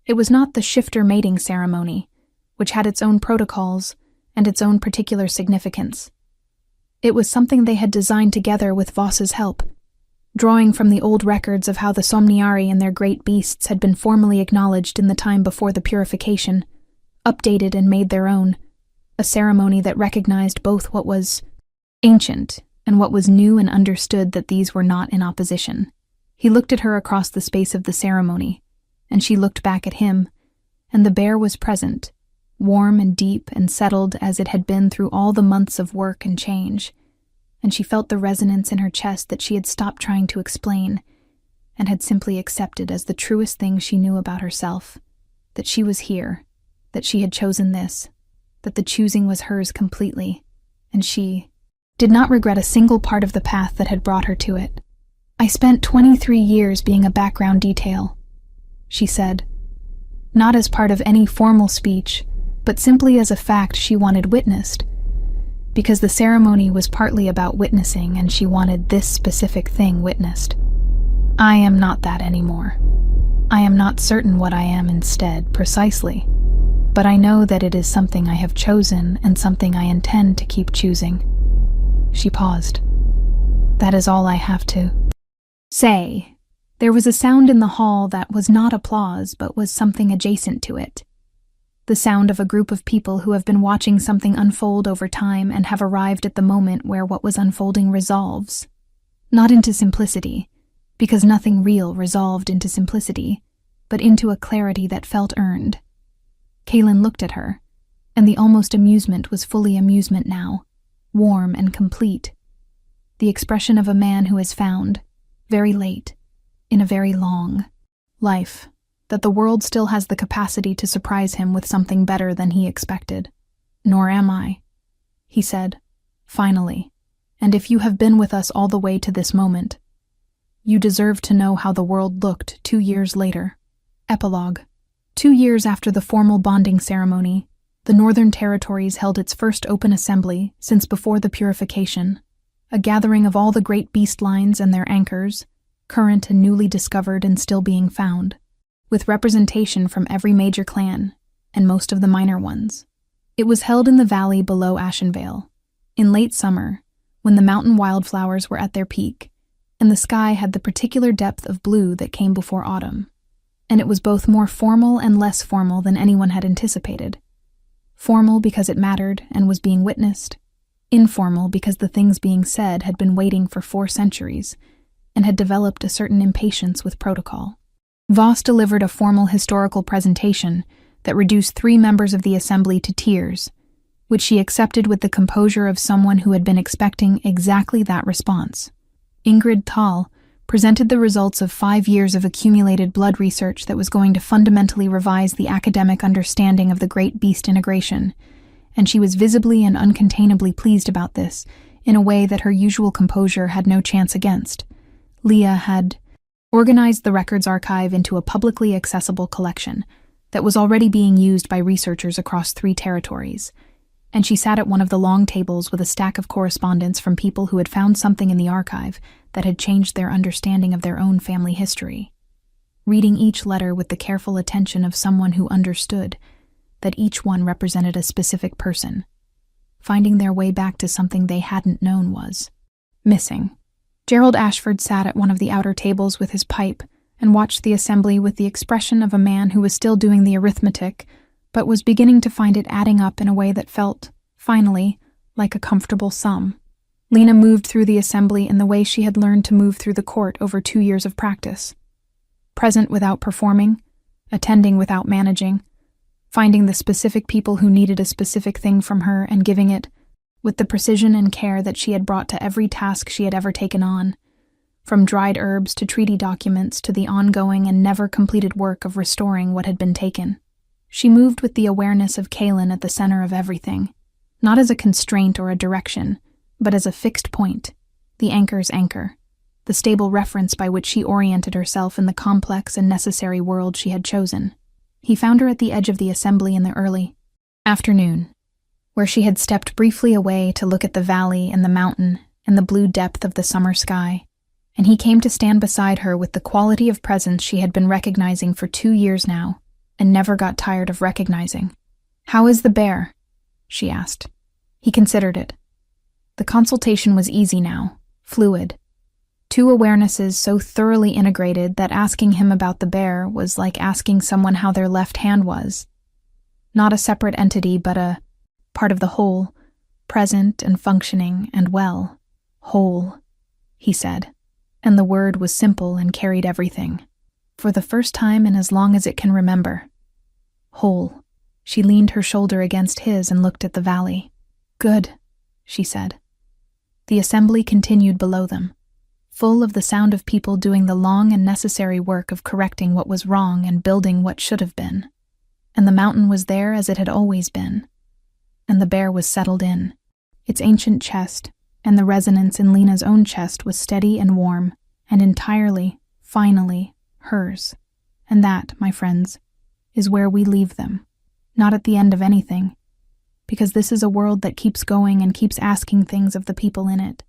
It was not the shifter mating ceremony, which had its own protocols and its own particular significance. It was something they had designed together with Voss's help, drawing from the old records of how the Somniari and their great beasts had been formally acknowledged in the time before the purification, updated and made their own, a ceremony that recognized both what was ancient and what was new and understood that these were not in opposition. He looked at her across the space of the ceremony, and she looked back at him, and the bear was present, warm and deep and settled as it had been through all the months of work and change, and she felt the resonance in her chest that she had stopped trying to explain and had simply accepted as the truest thing she knew about herself, that she was here, that she had chosen this, that the choosing was hers completely, and she did not regret a single part of the path that had brought her to it. "I spent 23 years being a background detail," she said, not as part of any formal speech, but simply as a fact she wanted witnessed, because the ceremony was partly about witnessing and she wanted this specific thing witnessed. "I am not that anymore. I am not certain what I am instead, precisely, but I know that it is something I have chosen and something I intend to keep choosing." She paused. "That is all I have to say." There was a sound in the hall that was not applause, but was something adjacent to it. The sound of a group of people who have been watching something unfold over time and have arrived at the moment where what was unfolding resolves. Not into simplicity, because nothing real resolved into simplicity, but into a clarity that felt earned. Kaylin looked at her, and the almost amusement was fully amusement now, warm and complete. The expression of a man who has found, very late, in a very long life, that the world still has the capacity to surprise him with something better than he expected. "Nor am I," he said, finally, "and if you have been with us all the way to this moment, you deserve to know how the world looked 2 years later." Epilogue. 2 years after the formal bonding ceremony, the Northern Territories held its first open assembly since before the purification, a gathering of all the great beast lines and their anchors, current and newly discovered and still being found, with representation from every major clan and most of the minor ones. It was held in the valley below Ashenvale, in late summer, when the mountain wildflowers were at their peak, and the sky had the particular depth of blue that came before autumn. and it was both more formal and less formal than anyone had anticipated. Formal because it mattered and was being witnessed. Informal because the things being said had been waiting for 4 centuries and had developed a certain impatience with protocol. Voss delivered a formal historical presentation that reduced 3 members of the assembly to tears, which she accepted with the composure of someone who had been expecting exactly that response. Ingrid Thal presented the results of 5 years of accumulated blood research that was going to fundamentally revise the academic understanding of the great beast integration, and she was visibly and uncontainably pleased about this, in a way that her usual composure had no chance against. Leah had organized the records archive into a publicly accessible collection that was already being used by researchers across 3 territories, and she sat at one of the long tables with a stack of correspondence from people who had found something in the archive that had changed their understanding of their own family history. Reading each letter with the careful attention of someone who understood that each one represented a specific person, finding their way back to something they hadn't known was missing. Gerald Ashford sat at one of the outer tables with his pipe and watched the assembly with the expression of a man who was still doing the arithmetic, but was beginning to find it adding up in a way that felt, finally, like a comfortable sum. Lena moved through the assembly in the way she had learned to move through the court over 2 years of practice. Present without performing, attending without managing, finding the specific people who needed a specific thing from her and giving it, with the precision and care that she had brought to every task she had ever taken on, from dried herbs to treaty documents to the ongoing and never completed work of restoring what had been taken. She moved with the awareness of Kaelin at the center of everything, not as a constraint or a direction, but as a fixed point, the anchor's anchor, the stable reference by which she oriented herself in the complex and necessary world she had chosen. He found her at the edge of the assembly in the early afternoon, where she had stepped briefly away to look at the valley and the mountain and the blue depth of the summer sky, and he came to stand beside her with the quality of presence she had been recognizing for 2 years now, and never got tired of recognizing. "How is the bear?" she asked. He considered it. The consultation was easy now, fluid. 2 awarenesses so thoroughly integrated that asking him about the bear was like asking someone how their left hand was. Not a separate entity, but a part of the whole, present and functioning and well. Whole, he said, and the word was simple and carried everything. For the first time in as long as it can remember. Whole. She leaned her shoulder against his and looked at the valley. "Good," she said. The assembly continued below them, full of the sound of people doing the long and necessary work of correcting what was wrong and building what should have been. And the mountain was there as it had always been. And the bear was settled in. Its ancient chest, and the resonance in Lena's own chest was steady and warm, and entirely, finally, hers. And that, my friends, is where we leave them. Not at the end of anything, because this is a world that keeps going and keeps asking things of the people in it,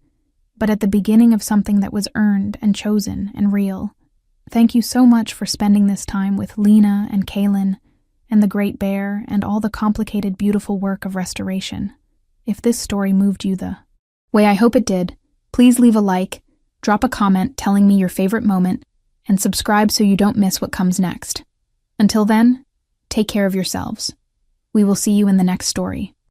but at the beginning of something that was earned and chosen and real. Thank you so much for spending this time with Lena and Kaelin and the Great Bear and all the complicated, beautiful work of restoration. If this story moved you the way I hope it did, please leave a like, drop a comment telling me your favorite moment, and subscribe so you don't miss what comes next. Until then, take care of yourselves. We will see you in the next story.